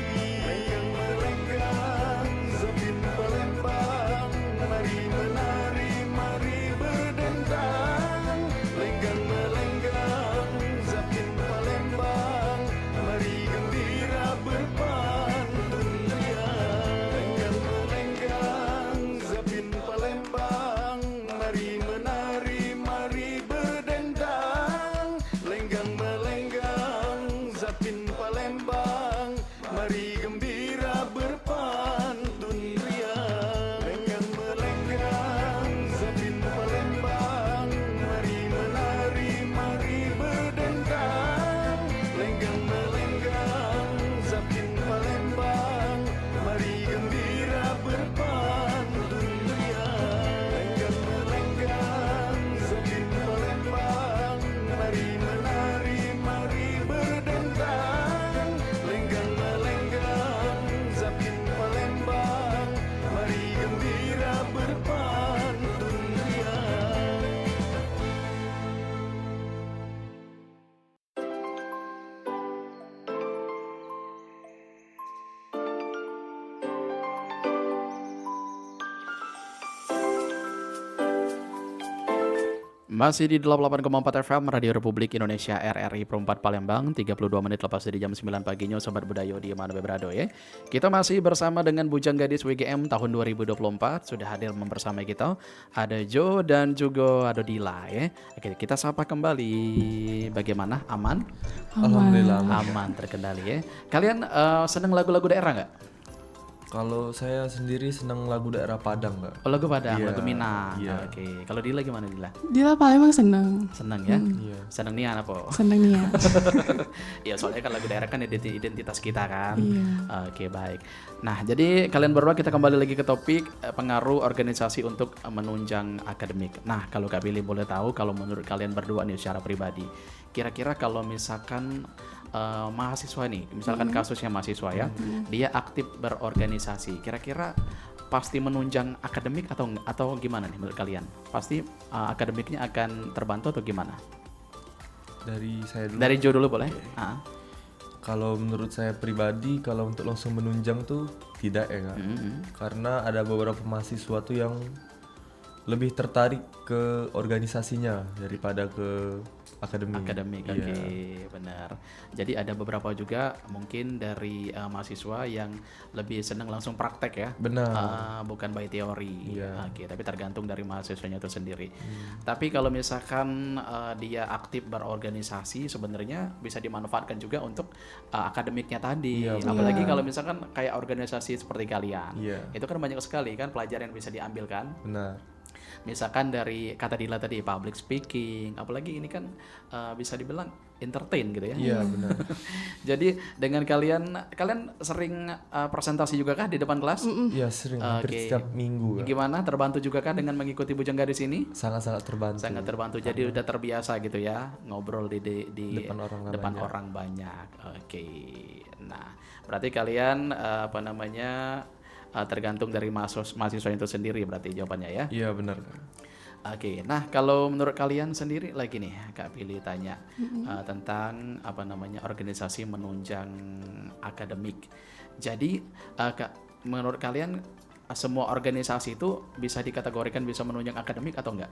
[SPEAKER 7] Lenggang melenggang, Zapin Palembang, mari menari, mari berdendang. Lenggang melenggang, Zapin Palembang, mari gembira berpantun riang. Lenggang melenggang, Zapin Palembang, mari menari, mari berdendang. Lenggang melenggang, Zapin Palembang, mari gembira berpantun riang. Lenggang melenggang, Zapin Palembang, mari menari, mari berdendang. Lenggang melenggang, Zapin Palembang, mari gembira berpantun riang. Lenggang melenggang, Zapin Palembang, mari menari, mari berdendang. Lenggang melenggang, Zapin Palembang, mari gembira berpantun riang.
[SPEAKER 3] Masih di 88,4 FM Radio Republik Indonesia RRI Perempat Palembang, 32 menit lepas dari jam 9 paginya Sobat Budaya di mana berada ya. Kita masih bersama dengan Bujang Gadis WGM tahun 2024, sudah hadir membersamai kita. Ada Jo dan juga ada Dila ya. Oke, kita sapa kembali. Bagaimana? Aman?
[SPEAKER 5] Alhamdulillah.
[SPEAKER 3] Aman terkendali ya. Kalian seneng lagu-lagu daerah nggak?
[SPEAKER 5] Kalau saya sendiri senang lagu daerah Padang, Kak.
[SPEAKER 3] Oh, lagu Padang,
[SPEAKER 5] Iya,
[SPEAKER 3] lagu Minang.
[SPEAKER 5] iya.
[SPEAKER 3] Oke. Kalau Dila gimana Dila?
[SPEAKER 4] Dila Palembang seneng.
[SPEAKER 3] Seneng ya?
[SPEAKER 5] Iya.
[SPEAKER 3] Seneng nih apa?
[SPEAKER 4] Seneng nih ya.
[SPEAKER 3] Iya, soalnya kan lagu daerah kan identitas kita kan.
[SPEAKER 4] Iya.
[SPEAKER 3] Oke, baik. Nah, jadi kalian berdua kita kembali lagi ke topik pengaruh organisasi untuk menunjang akademik. Nah, kalau Kak Billy boleh tahu, kalau menurut kalian berdua nih secara pribadi, kira-kira kalau misalkan mahasiswa nih, misalkan kasusnya mahasiswa ya, dia aktif berorganisasi, kira-kira pasti menunjang akademik atau gimana nih menurut kalian? Pasti akademiknya akan terbantu atau gimana?
[SPEAKER 5] Dari saya dulu.
[SPEAKER 3] Dari Jo dulu boleh? Ah.
[SPEAKER 5] Kalau menurut saya pribadi, kalau untuk langsung menunjang tuh tidak ya, Kak. Karena ada beberapa mahasiswa tuh yang lebih tertarik ke organisasinya daripada ke akademik.
[SPEAKER 3] Akademik,
[SPEAKER 5] Iya.
[SPEAKER 3] oke, benar. Jadi ada beberapa juga mungkin dari mahasiswa yang lebih senang langsung praktek ya.
[SPEAKER 5] Benar.
[SPEAKER 3] Bukan by teori.
[SPEAKER 5] Iya.
[SPEAKER 3] Oke, tapi tergantung dari mahasiswanya itu sendiri. Tapi kalau misalkan dia aktif berorganisasi, sebenarnya bisa dimanfaatkan juga untuk akademiknya tadi.
[SPEAKER 5] Iya,
[SPEAKER 3] Apalagi
[SPEAKER 4] benar.
[SPEAKER 3] kalau misalkan kayak organisasi seperti kalian.
[SPEAKER 5] Iya.
[SPEAKER 3] Itu kan banyak sekali kan pelajaran yang bisa diambil kan.
[SPEAKER 5] Benar.
[SPEAKER 3] Misalkan dari kata Dila tadi public speaking, apalagi ini kan bisa dibilang entertain gitu ya.
[SPEAKER 5] Iya, benar.
[SPEAKER 3] Jadi dengan kalian sering presentasi juga kah di depan kelas?
[SPEAKER 5] Iya, sering hampir
[SPEAKER 3] Oke.
[SPEAKER 5] setiap minggu, Kak.
[SPEAKER 3] Gimana, terbantu juga kah dengan mengikuti Bujang Gadis ini?
[SPEAKER 5] Sangat-sangat terbantu.
[SPEAKER 3] Sangat terbantu. Jadi udah terbiasa gitu ya ngobrol di
[SPEAKER 5] Depan orang
[SPEAKER 3] depan
[SPEAKER 5] banyak.
[SPEAKER 3] orang banyak. Oke. Nah, berarti kalian tergantung dari mahasiswa itu sendiri berarti jawabannya ya.
[SPEAKER 5] Iya, benar, Kak.
[SPEAKER 3] Oke, nah kalau menurut kalian sendiri lagi nih, Kak Pilih tanya tentang organisasi menunjang akademik. Jadi, Kak, menurut kalian semua organisasi itu bisa dikategorikan bisa menunjang akademik atau enggak?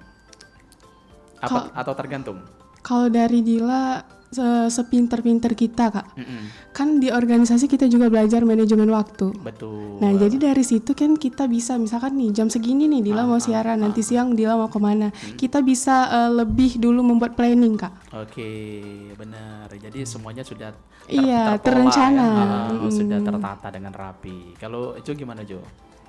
[SPEAKER 3] Atau tergantung?
[SPEAKER 4] Kalau dari Dila sepinter-pinter kita Kak, kan di organisasi kita juga belajar manajemen waktu.
[SPEAKER 3] Betul.
[SPEAKER 4] Nah jadi dari situ kan kita bisa misalkan nih jam segini nih Dila mau siaran, nanti siang Dila mau kemana, kita bisa lebih dulu membuat planning Kak.
[SPEAKER 3] Oke, benar. Jadi semuanya sudah
[SPEAKER 4] Iya,
[SPEAKER 3] terpola
[SPEAKER 4] terencana.
[SPEAKER 3] ya. Sudah tertata dengan rapi. Kalau Jo gimana Jo?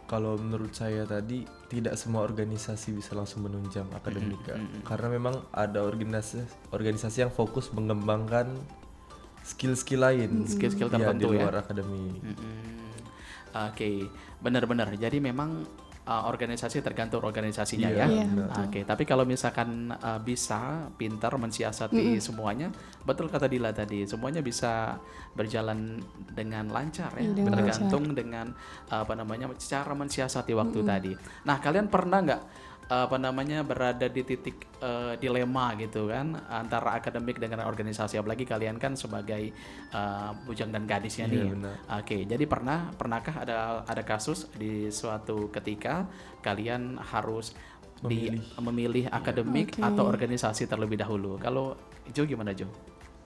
[SPEAKER 5] Kalau menurut saya tadi tidak semua organisasi bisa langsung menunjang akademik Kak. Karena memang ada organisasi yang fokus mengembangkan skill-skill lain
[SPEAKER 3] Skill-skill
[SPEAKER 5] di
[SPEAKER 3] tertentu ya.
[SPEAKER 5] luar akademik.
[SPEAKER 3] Oke, benar-benar. Jadi memang organisasi tergantung organisasinya
[SPEAKER 5] Iya,
[SPEAKER 3] ya.
[SPEAKER 5] benar.
[SPEAKER 3] Oke, tapi kalau misalkan bisa pintar mensiasati semuanya, betul kata Dila tadi, semuanya bisa berjalan dengan lancar ya.
[SPEAKER 4] Iya, dengan
[SPEAKER 3] Tergantung dengan cara mensiasati waktu tadi. Nah, kalian pernah nggak berada di titik dilema gitu kan antara akademik dengan organisasi, apalagi kalian kan sebagai bujang dan gadisnya nih.
[SPEAKER 5] benar.
[SPEAKER 3] Oke, jadi pernahkah ada kasus di suatu ketika kalian harus memilih akademik atau organisasi terlebih dahulu? Kalau Jo gimana Jo?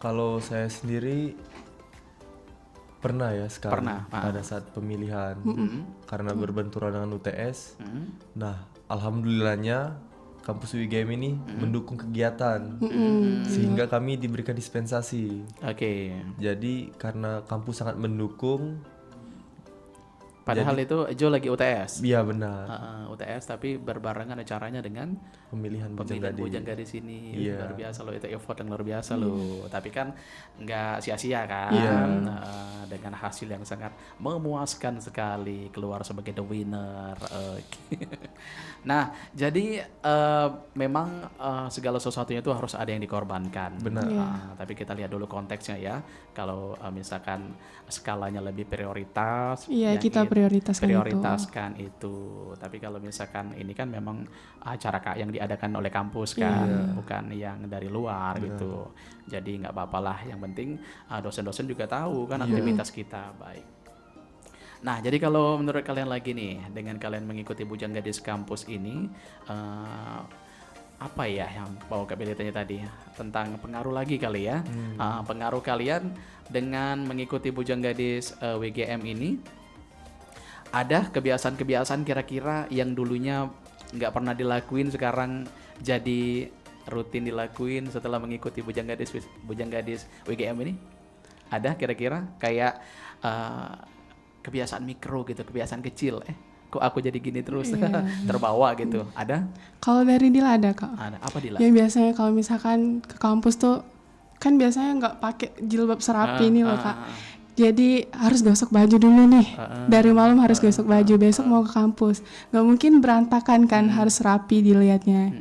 [SPEAKER 5] Kalau saya sendiri pernah ya sekali
[SPEAKER 3] Pernah,
[SPEAKER 5] pada saat pemilihan karena berbenturan dengan UTS. Nah, alhamdulillahnya kampus UIGM ini mendukung kegiatan sehingga kami diberikan dispensasi.
[SPEAKER 3] Oke.
[SPEAKER 5] Jadi karena kampus sangat mendukung,
[SPEAKER 3] Padahal itu Jo lagi UTS.
[SPEAKER 5] iya benar,
[SPEAKER 3] UTS tapi berbarengan acaranya dengan
[SPEAKER 5] pemilihan
[SPEAKER 3] pemilihan
[SPEAKER 5] Bujang
[SPEAKER 3] bujang
[SPEAKER 5] Gadis.
[SPEAKER 3] gadis ini.
[SPEAKER 5] Iya.
[SPEAKER 3] Luar biasa loh, itu effort yang luar biasa loh. Tapi kan nggak sia-sia kan.
[SPEAKER 5] Iya.
[SPEAKER 3] Dengan hasil yang sangat memuaskan sekali, keluar sebagai the winner. Oke. Nah, jadi memang segala sesuatunya itu harus ada yang dikorbankan.
[SPEAKER 5] Benar.
[SPEAKER 3] Tapi kita lihat dulu konteksnya ya. Kalau misalkan skalanya lebih prioritas,
[SPEAKER 4] Iya,
[SPEAKER 3] yang
[SPEAKER 4] kita prioritaskan
[SPEAKER 3] itu. Tapi kalau misalkan ini kan memang acara yang diadakan oleh kampus kan, bukan yang dari luar gitu. Jadi nggak apa-apa lah. Yang penting dosen-dosen juga tahu kan aktivitas kita baik. Nah, jadi kalau menurut kalian lagi nih, dengan kalian mengikuti Bujang Gadis Kampus ini, apa ya yang mau Kak Billy tanya tadi tentang pengaruh lagi kali ya, pengaruh kalian dengan mengikuti Bujang Gadis WGM ini, ada kebiasaan-kebiasaan kira-kira yang dulunya nggak pernah dilakuin sekarang jadi rutin dilakuin setelah mengikuti Bujang Gadis WGM ini? Ada kira-kira kayak kebiasaan mikro gitu, kebiasaan kecil, kok aku jadi gini terus, terbawa gitu, ada?
[SPEAKER 4] Kalau dari Dila ada Kak.
[SPEAKER 3] Ada, apa Dila?
[SPEAKER 4] Yang biasanya kalau misalkan ke kampus tuh kan biasanya nggak pakai jilbab serapi nih loh Kak. Jadi harus gosok baju dulu nih. Dari malam harus gosok baju, besok mau ke kampus. Nggak mungkin berantakan kan, harus rapi dilihatnya.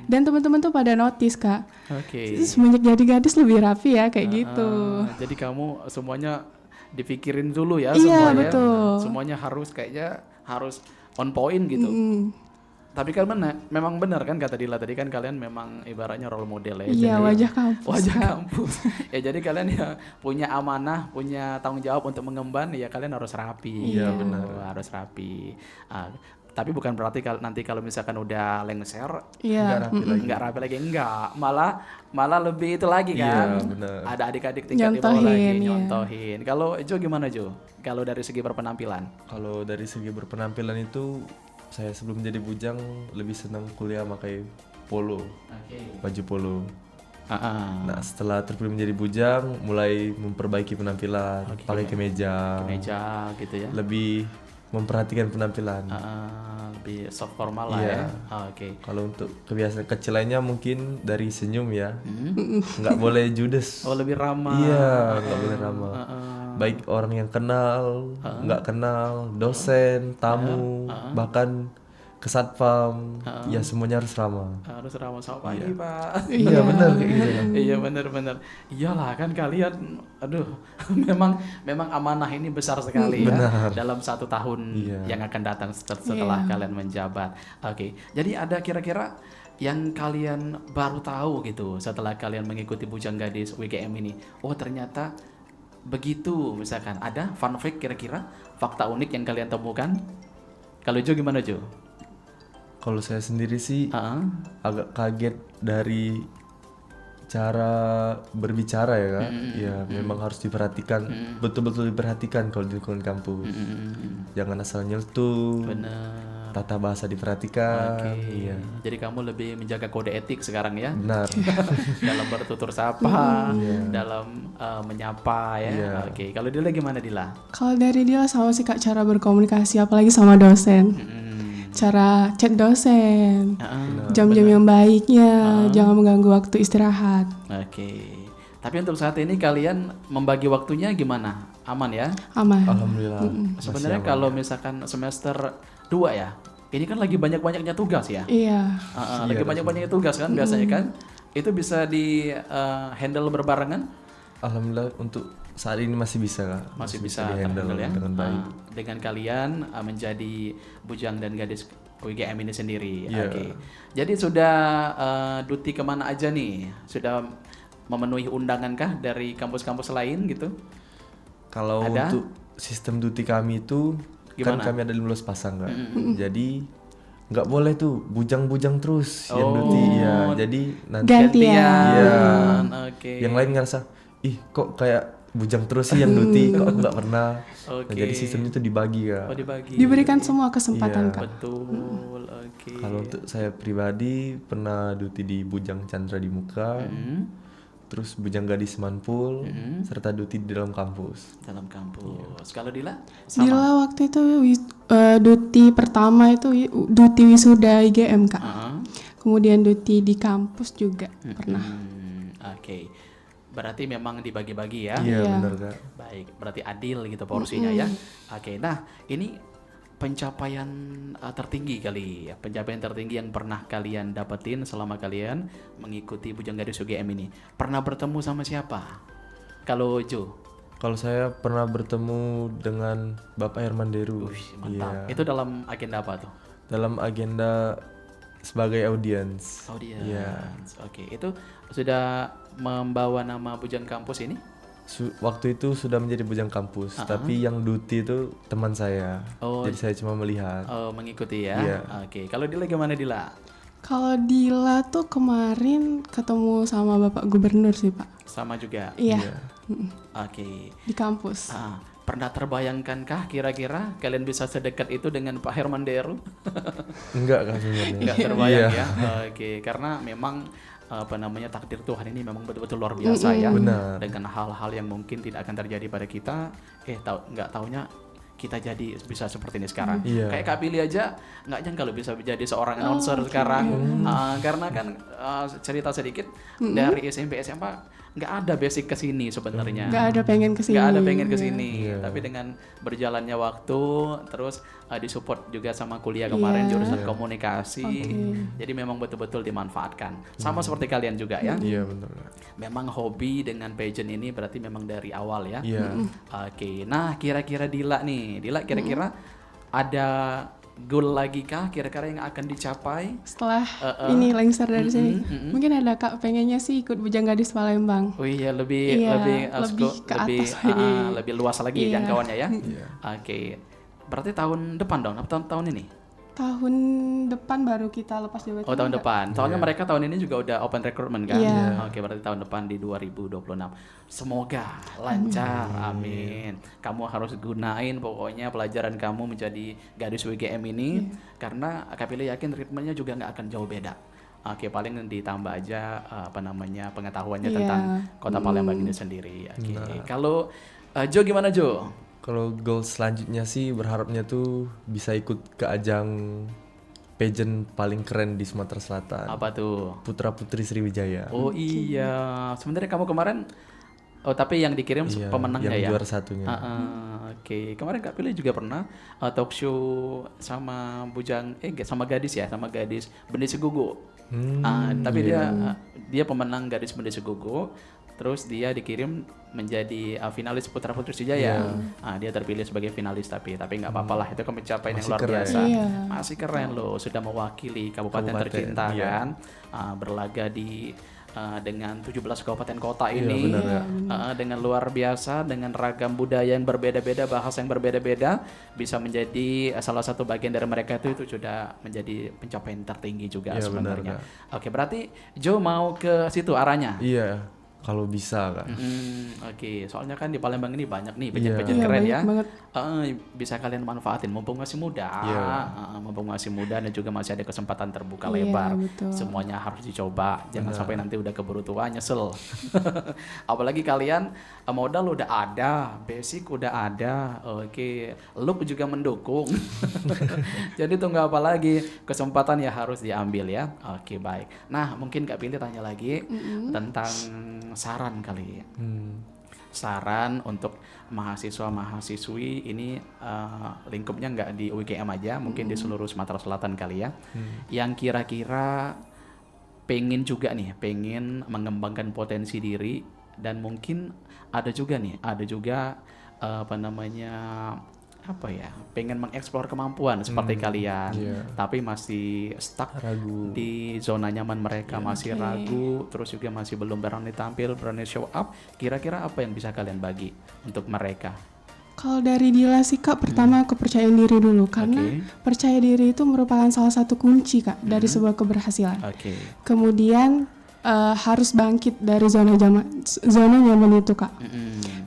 [SPEAKER 4] Dan teman-teman tuh pada notice Kak.
[SPEAKER 3] Oke.
[SPEAKER 4] Semenjak jadi gadis lebih rapi ya kayak gitu.
[SPEAKER 3] Jadi kamu semuanya dipikirin dulu ya,
[SPEAKER 4] Iya,
[SPEAKER 3] semuanya.
[SPEAKER 4] betul.
[SPEAKER 3] Semuanya harus on point gitu. Tapi kan memang benar kan kata Dila tadi kan, kalian memang ibaratnya role model ya.
[SPEAKER 4] Iya,
[SPEAKER 3] Jadi
[SPEAKER 4] wajah kampus.
[SPEAKER 3] Wajah
[SPEAKER 4] Kak.
[SPEAKER 3] kampus. Ya jadi kalian ya punya amanah, punya tanggung jawab untuk mengemban, ya kalian harus rapi.
[SPEAKER 5] Iya,
[SPEAKER 3] gitu.
[SPEAKER 5] benar.
[SPEAKER 3] Harus rapi. Tapi bukan berarti nanti kalau misalkan udah lengser
[SPEAKER 4] Iya.
[SPEAKER 3] nggak rapi lagi, enggak, malah lebih itu lagi kan.
[SPEAKER 5] Iya, benar.
[SPEAKER 3] Ada adik-adik tingkat di bawah lagi
[SPEAKER 4] Nyontohin, iya.
[SPEAKER 3] nyontohin. Kalau Jo gimana Jo? Kalau dari segi berpenampilan?
[SPEAKER 5] Kalau dari segi berpenampilan itu, saya sebelum jadi bujang lebih senang kuliah pakai polo, baju polo. Nah, setelah terpilih menjadi bujang, mulai memperbaiki penampilan, pakai kemeja,
[SPEAKER 3] gitu ya.
[SPEAKER 5] lebih memperhatikan penampilan.
[SPEAKER 3] Lebih soft formal lah
[SPEAKER 5] Iya.
[SPEAKER 3] ya. Oke.
[SPEAKER 5] Kalau untuk kebiasaan kecil lainnya mungkin dari senyum ya, nggak boleh judes.
[SPEAKER 3] Oh, lebih ramah.
[SPEAKER 5] Iya, nggak boleh ramah. Baik orang yang kenal, nggak kenal, dosen, tamu, bahkan ke satpam, ya semuanya harus ramah.
[SPEAKER 3] Harus ramah sama pagi, Pak.
[SPEAKER 5] Iya benar kayak gitu.
[SPEAKER 3] Iya benar-benar. Iyalah kan kalian, aduh, memang amanah ini besar sekali ya dalam 1 tahun yang akan datang setelah kalian menjabat. Oke, jadi ada kira-kira yang kalian baru tahu gitu setelah kalian mengikuti Bujang Gadis WGM ini. Oh ternyata begitu, misalkan ada fun fact kira-kira fakta unik yang kalian temukan. Kalau Jo gimana Jo?
[SPEAKER 5] Kalau saya sendiri sih agak kaget dari cara berbicara ya Kak. Ya memang harus diperhatikan, betul-betul diperhatikan kalau di lingkungan kampus. Jangan asal nyeletuk.
[SPEAKER 3] Benar.
[SPEAKER 5] Tata bahasa diperhatikan. Iya.
[SPEAKER 3] Jadi kamu lebih menjaga kode etik sekarang ya?
[SPEAKER 5] Benar.
[SPEAKER 3] Dalam bertutur sapa, dalam menyapa ya.
[SPEAKER 5] Iya.
[SPEAKER 3] Oke, kalau Dila gimana Dila?
[SPEAKER 4] Kalau dari dia sama sih Kak, cara berkomunikasi apalagi sama dosen. Cara chat dosen, jam-jam yang baiknya, jangan mengganggu waktu istirahat.
[SPEAKER 3] Oke. Tapi untuk saat ini kalian membagi waktunya gimana? Aman ya?
[SPEAKER 4] Aman.
[SPEAKER 5] Alhamdulillah.
[SPEAKER 3] Sebenarnya kalau misalkan semester 2 ya, ini kan lagi banyak-banyaknya tugas ya?
[SPEAKER 4] Iya.
[SPEAKER 3] Lagi banyak-banyaknya tugas kan biasanya kan? Itu bisa di handle berbarengan?
[SPEAKER 5] Alhamdulillah untuk saat ini masih bisa Kak.
[SPEAKER 3] Masih bisa
[SPEAKER 5] di-handle
[SPEAKER 3] ya?
[SPEAKER 5] dengan baik.
[SPEAKER 3] Dengan kalian menjadi bujang dan gadis WGM ini sendiri.
[SPEAKER 5] Iya.
[SPEAKER 3] Oke. Jadi sudah duty kemana aja nih? Sudah memenuhi undangan kah dari kampus-kampus lain gitu?
[SPEAKER 5] Kalau
[SPEAKER 3] Ada?
[SPEAKER 5] untuk sistem duty kami itu
[SPEAKER 3] Gimana?
[SPEAKER 5] kan kami ada 15 pasang Kak. Jadi nggak boleh tuh bujang-bujang terus yang duty ya. Jadi nanti
[SPEAKER 4] Gantian.
[SPEAKER 5] Iya.
[SPEAKER 3] Oke.
[SPEAKER 5] Yang lain ngerasa ih kok kayak bujang terus sih yang duty, kok aku nggak pernah.
[SPEAKER 3] Oke.
[SPEAKER 5] Nah, jadi sistemnya itu dibagi Kak.
[SPEAKER 3] Oh dibagi.
[SPEAKER 4] Diberikan semua kesempatan
[SPEAKER 5] Iya.
[SPEAKER 4] Kak.
[SPEAKER 3] Betul. Oke.
[SPEAKER 5] Kalau untuk saya pribadi pernah duty di Bujang Chandra di Muka, terus Bujang Gadis Manpul, serta duty di dalam kampus.
[SPEAKER 3] Dalam kampus. Kalau Dila?
[SPEAKER 4] Dila waktu itu duty pertama itu duty wisuda IGM Kak. Kemudian duty di kampus juga pernah.
[SPEAKER 3] Oke. Berarti memang dibagi-bagi ya?
[SPEAKER 5] Iya
[SPEAKER 4] Iya.
[SPEAKER 5] benar Kak.
[SPEAKER 3] Baik, berarti adil gitu porsinya ya. Oke, nah ini pencapaian tertinggi kali ya, pencapaian tertinggi yang pernah kalian dapetin selama kalian mengikuti Bujang Gadis UGM ini. Pernah bertemu sama siapa? Kalau Jo?
[SPEAKER 5] Kalau saya pernah bertemu dengan Bapak Herman Deru.
[SPEAKER 3] Mantap.
[SPEAKER 5] Iya.
[SPEAKER 3] Itu dalam agenda apa tuh?
[SPEAKER 5] Dalam agenda sebagai audiens.
[SPEAKER 3] Audiens.
[SPEAKER 5] Iya.
[SPEAKER 3] Oke, itu sudah membawa nama Bujang Kampus ini?
[SPEAKER 5] Waktu itu sudah menjadi bujang kampus, tapi yang duty itu teman saya.
[SPEAKER 3] Oh.
[SPEAKER 5] Jadi saya cuma melihat.
[SPEAKER 3] Oh, mengikuti ya.
[SPEAKER 5] Iya.
[SPEAKER 3] Oke, kalau Dila gimana Dila?
[SPEAKER 4] Kalau Dila tuh kemarin ketemu sama Bapak Gubernur sih Pak.
[SPEAKER 3] Sama juga.
[SPEAKER 4] Iya.
[SPEAKER 3] Oke.
[SPEAKER 4] Di kampus.
[SPEAKER 3] Pernah terbayangkankah kira-kira kalian bisa sedekat itu dengan Pak Herman Deru?
[SPEAKER 5] Enggak kan sebenarnya.
[SPEAKER 3] Nggak terbayang
[SPEAKER 5] Iya.
[SPEAKER 3] ya. Oke, karena memang takdir Tuhan ini memang betul-betul luar biasa ya.
[SPEAKER 5] Benar.
[SPEAKER 3] Dengan hal-hal yang mungkin tidak akan terjadi pada kita, nggak taunya kita jadi bisa seperti ini sekarang.
[SPEAKER 5] Iya.
[SPEAKER 3] Kayak Kak Billy aja nggak nyangka kalau bisa jadi seorang announcer sekarang. Karena kan cerita sedikit dari SMP SMA nggak ada basic kesini sebenarnya.
[SPEAKER 4] Nggak ada pengen kesini.
[SPEAKER 3] Nggak ada pengen kesini.
[SPEAKER 5] Iya.
[SPEAKER 3] Tapi dengan berjalannya waktu, terus disupport juga sama kuliah kemarin jurusan komunikasi. Jadi memang betul-betul dimanfaatkan. Sama seperti kalian juga ya.
[SPEAKER 5] Iya benar.
[SPEAKER 3] Memang hobi dengan pageant ini berarti memang dari awal ya.
[SPEAKER 5] Iya.
[SPEAKER 3] Oke, nah kira-kira Dila nih, Dila kira-kira ada goal lagi kah kira-kira yang akan dicapai?
[SPEAKER 4] Setelah ini lengser dari sini, mungkin ada Kak pengennya sih ikut Bujang Gadis Palembang.
[SPEAKER 3] Oh iya, lebih
[SPEAKER 4] ke atas lagi.
[SPEAKER 3] lebih luas lagi
[SPEAKER 4] Iya.
[SPEAKER 3] jangkauannya ya. Oke, berarti tahun depan dong, atau tahun ini?
[SPEAKER 4] Tahun depan baru kita lepas jabatan.
[SPEAKER 3] Oh tahun depan, soalnya mereka tahun ini juga udah open recruitment kan?
[SPEAKER 4] Iya.
[SPEAKER 3] Oke, berarti tahun depan di 2026. Semoga lancar, amin. Kamu harus gunain pokoknya pelajaran kamu menjadi gadis WGM ini, karena Kak Pili yakin treatmentnya juga nggak akan jauh beda. Oke, paling ditambah aja pengetahuannya
[SPEAKER 4] Iya.
[SPEAKER 3] tentang Kota Palembang ini sendiri. Oke, kalau Jo gimana Jo?
[SPEAKER 5] Kalau goal selanjutnya sih berharapnya tuh bisa ikut ke ajang pageant paling keren di Sumatera Selatan.
[SPEAKER 3] Apa tuh?
[SPEAKER 5] Putra Putri Sriwijaya.
[SPEAKER 3] Oh iya, sebenarnya kamu kemarin Oh, tapi yang dikirim
[SPEAKER 5] Iya,
[SPEAKER 3] pemenangnya
[SPEAKER 5] yang
[SPEAKER 3] ya?
[SPEAKER 5] juara satunya.
[SPEAKER 3] Oke. Kemarin Kak Pilih juga pernah talk show sama sama gadis ya, sama gadis Bendi Segugu. Tapi dia pemenang gadis Bendi Segugu. Terus dia dikirim menjadi finalis Putra Putri Sijaya. Dia terpilih sebagai finalis tapi nggak apa-apa lah, itu kan pencapaian yang
[SPEAKER 5] Masih
[SPEAKER 3] luar
[SPEAKER 5] keren.
[SPEAKER 3] biasa.
[SPEAKER 4] Iya.
[SPEAKER 3] Masih keren loh, sudah mewakili kabupaten tercinta
[SPEAKER 5] iya.
[SPEAKER 3] kan. Berlaga di dengan 17 kabupaten kota
[SPEAKER 5] Iya,
[SPEAKER 3] ini.
[SPEAKER 5] benar ya.
[SPEAKER 3] Dengan luar biasa, dengan ragam budaya yang berbeda-beda, bahasa yang berbeda-beda, bisa menjadi salah satu bagian dari mereka itu sudah menjadi pencapaian tertinggi juga
[SPEAKER 5] Iya,
[SPEAKER 3] sebenarnya.
[SPEAKER 5] benar,
[SPEAKER 3] Oke, berarti Joe mau ke situ arahnya.
[SPEAKER 5] Iya, kalau bisa Kak.
[SPEAKER 3] Oke, soalnya kan di Palembang ini banyak nih
[SPEAKER 5] Iya.
[SPEAKER 3] pejan-pejan
[SPEAKER 4] Iya,
[SPEAKER 3] keren
[SPEAKER 4] banyak
[SPEAKER 3] ya.
[SPEAKER 4] banget.
[SPEAKER 3] Bisa kalian manfaatin mumpung masih muda.
[SPEAKER 5] Iya.
[SPEAKER 3] Mumpung masih muda dan juga masih ada kesempatan terbuka
[SPEAKER 4] Iya,
[SPEAKER 3] lebar.
[SPEAKER 4] betul.
[SPEAKER 3] Semuanya harus dicoba. Jangan sampai nanti udah keburu tua nyesel. Apalagi kalian modal udah ada, basic udah ada. Oke, look juga mendukung. Jadi tunggu apa lagi? Kesempatan ya harus diambil ya. Oke, baik. Nah, mungkin Kak Pilih tanya lagi tentang saran kali ya. Saran untuk mahasiswa-mahasiswi ini lingkupnya nggak di UGM aja, mungkin di seluruh Sumatera Selatan kali ya. Yang kira-kira pengen juga nih, pengen mengembangkan potensi diri dan mungkin ada juga pengen mengeksplor kemampuan seperti kalian, tapi masih stuck
[SPEAKER 5] Ragu.
[SPEAKER 3] di zona nyaman mereka, masih ragu, terus juga masih belum berani tampil, berani show up. Kira-kira apa yang bisa kalian bagi untuk mereka?
[SPEAKER 4] Kalau dari Dila sih Kak, pertama kepercayaan diri dulu, karena percaya diri itu merupakan salah satu kunci Kak dari sebuah keberhasilan.
[SPEAKER 3] Oke.
[SPEAKER 4] Kemudian harus bangkit dari zona nyaman itu Kak.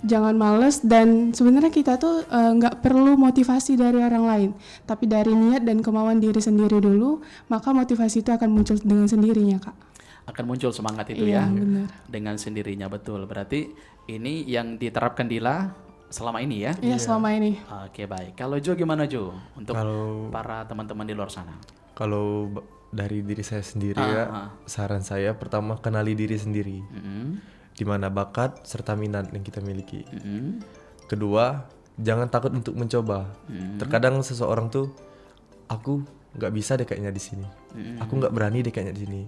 [SPEAKER 4] Jangan males, dan sebenarnya kita tuh nggak perlu motivasi dari orang lain, tapi dari niat dan kemauan diri sendiri dulu, maka motivasi itu akan muncul dengan sendirinya Kak.
[SPEAKER 3] Akan muncul semangat itu
[SPEAKER 4] Iya,
[SPEAKER 3] ya,
[SPEAKER 4] benar.
[SPEAKER 3] dengan sendirinya, betul. Berarti ini yang diterapkan Dila selama ini ya?
[SPEAKER 4] Iya, selama ini.
[SPEAKER 3] Oke, baik. Kalau Jo gimana Jo? Untuk
[SPEAKER 5] Kalau
[SPEAKER 3] para teman-teman di luar sana.
[SPEAKER 5] kalau dari diri saya sendiri ya, saran saya pertama kenali diri sendiri. Di mana bakat serta minat yang kita miliki. Kedua, jangan takut untuk mencoba. Terkadang seseorang tuh, aku nggak bisa deh kayaknya di sini. Aku nggak berani deh kayaknya di sini.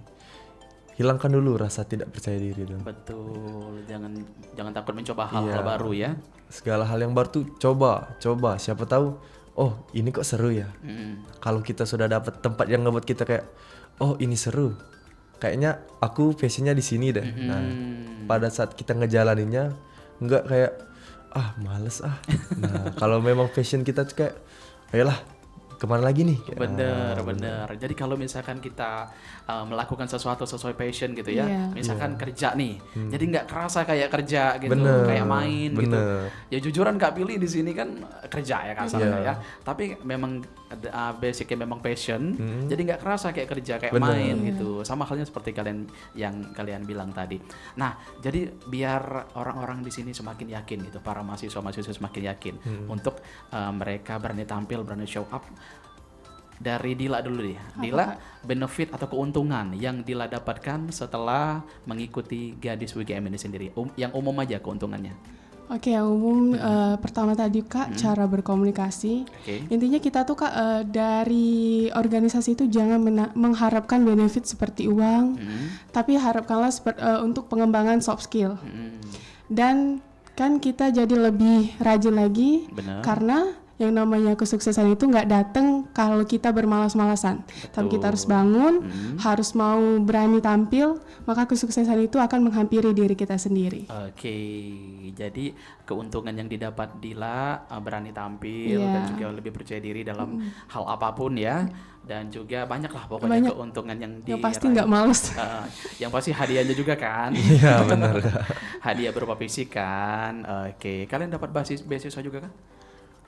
[SPEAKER 5] Hilangkan dulu rasa tidak percaya diri itu.
[SPEAKER 3] Betul. Jangan takut mencoba hal-hal baru ya.
[SPEAKER 5] Segala hal yang baru tuh coba. Siapa tahu, oh ini kok seru ya. Kalau kita sudah dapat tempat yang ngebuat kita kayak, oh ini seru. Kayaknya aku passionnya di sini deh. Nah, pada saat kita ngejalaninnya nggak kayak males ah. Nah, kalau memang passion kita tuh kayak, ayolah kemana lagi nih?
[SPEAKER 3] Bener. Jadi kalau misalkan kita melakukan sesuatu sesuai passion gitu ya,
[SPEAKER 4] Iya.
[SPEAKER 3] misalkan kerja nih, jadi nggak kerasa kayak kerja gitu,
[SPEAKER 5] Bener,
[SPEAKER 3] kayak main gitu.
[SPEAKER 5] bener.
[SPEAKER 3] Ya jujuran Kak Pilih di sini kan kerja ya kasarnya
[SPEAKER 5] Iya.
[SPEAKER 3] ya, tapi memang basicnya memang passion, jadi nggak kerasa kayak kerja, kayak
[SPEAKER 5] Bener.
[SPEAKER 3] main gitu. Sama halnya seperti kalian bilang tadi. Nah, jadi biar orang-orang di sini semakin yakin gitu, para mahasiswa semakin yakin untuk mereka berani tampil, berani show up. Dari Dila dulu deh. Dila, benefit atau keuntungan yang Dila dapatkan setelah mengikuti Gadis UGM ini sendiri. Yang umum aja keuntungannya.
[SPEAKER 4] Oke, yang umum pertama tadi Kak, cara berkomunikasi.
[SPEAKER 3] Oke.
[SPEAKER 4] Intinya kita tuh Kak dari organisasi itu jangan mengharapkan benefit seperti uang, tapi harapkanlah untuk pengembangan soft skill. Dan kan kita jadi lebih rajin lagi,
[SPEAKER 3] Benar.
[SPEAKER 4] karena yang namanya kesuksesan itu nggak datang kalau kita bermalas-malasan, tapi kita harus bangun, harus mau berani tampil, maka kesuksesan itu akan menghampiri diri kita sendiri.
[SPEAKER 3] Oke, jadi keuntungan yang didapat Dila berani tampil
[SPEAKER 4] Iya.
[SPEAKER 3] dan juga lebih percaya diri dalam hal apapun ya, dan juga banyak lah pokoknya
[SPEAKER 4] Banyak.
[SPEAKER 3] keuntungan yang
[SPEAKER 4] Yang pasti
[SPEAKER 3] diraih.
[SPEAKER 4] nggak males.
[SPEAKER 3] Yang pasti hadiahnya juga kan.
[SPEAKER 5] Iya benar.
[SPEAKER 3] Hadiah berupa fisik kan. Oke, kalian dapat beasiswa juga kan?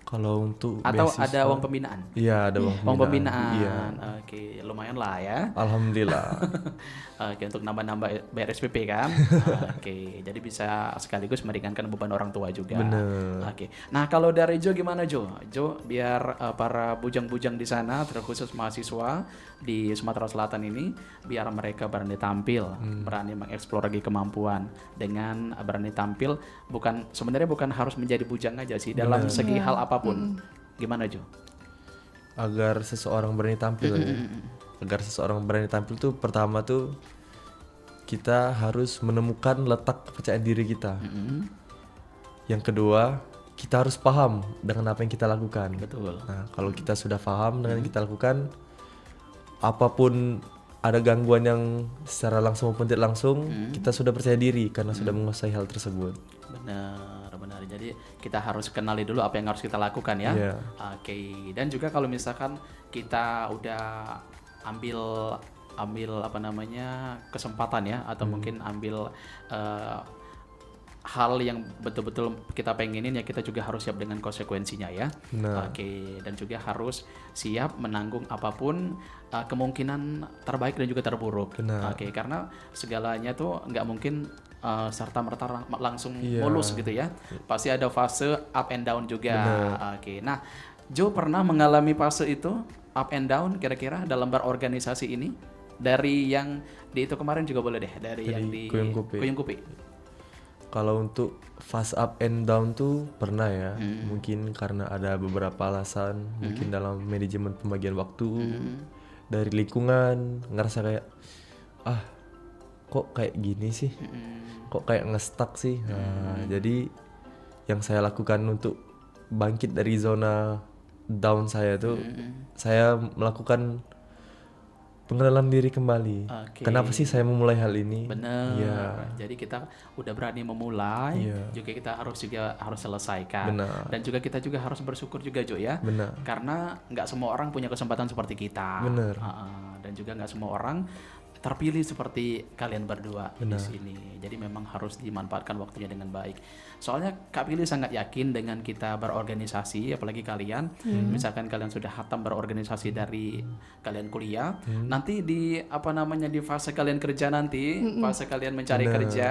[SPEAKER 5] Kalau untuk
[SPEAKER 3] Atau
[SPEAKER 5] beasiswa,
[SPEAKER 3] ada uang pembinaan?
[SPEAKER 5] Iya ada uang
[SPEAKER 3] Uang
[SPEAKER 5] pembinaan. Iya.
[SPEAKER 3] pembinaan. Oke, lumayan lah ya.
[SPEAKER 5] Alhamdulillah.
[SPEAKER 3] Oke, untuk nambah-nambah bayar SPP kan. Oke, jadi bisa sekaligus meringankan beban orang tua juga.
[SPEAKER 5] Bener.
[SPEAKER 3] Oke. Nah, kalau dari Jo gimana Jo? Jo, biar para bujang-bujang di sana, terkhusus mahasiswa di Sumatera Selatan ini biar mereka berani tampil, berani mengeksplor lagi kemampuan dengan berani tampil, sebenarnya bukan harus menjadi bujang aja sih dalam segi hal apapun. Gimana Jo?
[SPEAKER 5] Agar seseorang berani tampil ya. Agar seseorang berani tampil tuh pertama tuh kita harus menemukan letak kepercayaan diri kita. Yang kedua, kita harus paham dengan apa yang kita lakukan.
[SPEAKER 3] Betul.
[SPEAKER 5] Nah, kalau kita sudah paham dengan yang kita lakukan, apapun ada gangguan yang secara langsung maupun tidak langsung, kita sudah percaya diri karena sudah menguasai hal tersebut.
[SPEAKER 3] Benar. Jadi kita harus kenali dulu apa yang harus kita lakukan ya.
[SPEAKER 5] Iya.
[SPEAKER 3] Oke. Dan juga kalau misalkan kita udah ambil apa namanya kesempatan ya, atau mungkin ambil hal yang betul-betul kita pengenin ya, kita juga harus siap dengan konsekuensinya ya.
[SPEAKER 5] Nah.
[SPEAKER 3] Oke. Dan juga harus siap menanggung apapun kemungkinan terbaik dan juga terburuk.
[SPEAKER 5] Benar.
[SPEAKER 3] Oke. Karena segalanya tuh nggak mungkin serta merta langsung
[SPEAKER 5] Iya.
[SPEAKER 3] mulus gitu ya. Pasti ada fase up and down juga.
[SPEAKER 5] Benar.
[SPEAKER 3] Oke. Nah, Jo pernah mengalami fase itu up and down kira-kira dalam berorganisasi ini? Dari yang di itu kemarin juga boleh deh, dari yang di
[SPEAKER 5] Kuyung Kupi.
[SPEAKER 3] Kuyung Kupi.
[SPEAKER 5] Kalau untuk fase up and down tuh pernah ya. Mungkin karena ada beberapa alasan, mungkin dalam manajemen pembagian waktu, dari lingkungan, ngerasa kayak kok kayak gini sih, kok kayak ngestak sih. Nah, jadi yang saya lakukan untuk bangkit dari zona down saya tuh, saya melakukan pengenalan diri kembali.
[SPEAKER 3] Oke.
[SPEAKER 5] Kenapa sih saya memulai hal ini?
[SPEAKER 3] Benar.
[SPEAKER 5] Iya.
[SPEAKER 3] Jadi kita udah berani memulai,
[SPEAKER 5] Iya.
[SPEAKER 3] juga kita harus selesaikan.
[SPEAKER 5] Benar.
[SPEAKER 3] Dan juga kita juga harus bersyukur juga Jo ya.
[SPEAKER 5] Benar.
[SPEAKER 3] Karena nggak semua orang punya kesempatan seperti kita.
[SPEAKER 5] Benar.
[SPEAKER 3] Dan juga nggak semua orang terpilih seperti kalian berdua di
[SPEAKER 5] Benar.
[SPEAKER 3] sini. Jadi memang harus dimanfaatkan waktunya dengan baik. Soalnya Kak Pilih sangat yakin dengan kita berorganisasi, apalagi kalian, misalkan kalian sudah hatam berorganisasi dari kalian kuliah, nanti di di fase kalian kerja nanti, fase kalian mencari
[SPEAKER 5] Benar.
[SPEAKER 3] kerja,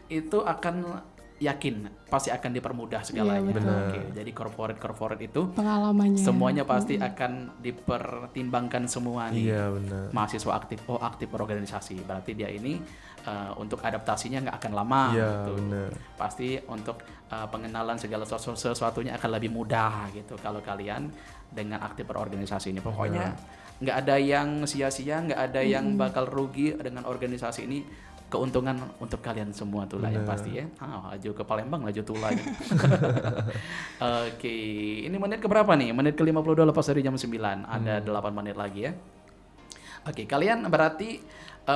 [SPEAKER 3] itu akan yakin pasti akan dipermudah segalanya.
[SPEAKER 4] Iya, betul.
[SPEAKER 3] Oke, jadi corporate itu
[SPEAKER 4] Pengalamannya.
[SPEAKER 3] semuanya pasti akan dipertimbangkan semua nih.
[SPEAKER 5] Iya benar.
[SPEAKER 3] Mahasiswa aktif berorganisasi, berarti dia ini untuk adaptasinya nggak akan lama.
[SPEAKER 5] Iya
[SPEAKER 3] gitu.
[SPEAKER 5] benar.
[SPEAKER 3] Pasti untuk pengenalan segala sesuatunya akan lebih mudah gitu kalau kalian dengan aktif berorganisasi ini. Pokoknya nggak ada yang sia-sia, nggak ada yang bakal rugi dengan organisasi ini. Keuntungan untuk kalian semua tuh lah yang pasti ya. Laju ke Palembang, laju tuh lagi. Oke, ini menit keberapa nih? Menit ke-52 lepas dari jam 9. Ada 8 menit lagi ya. Oke, kalian berarti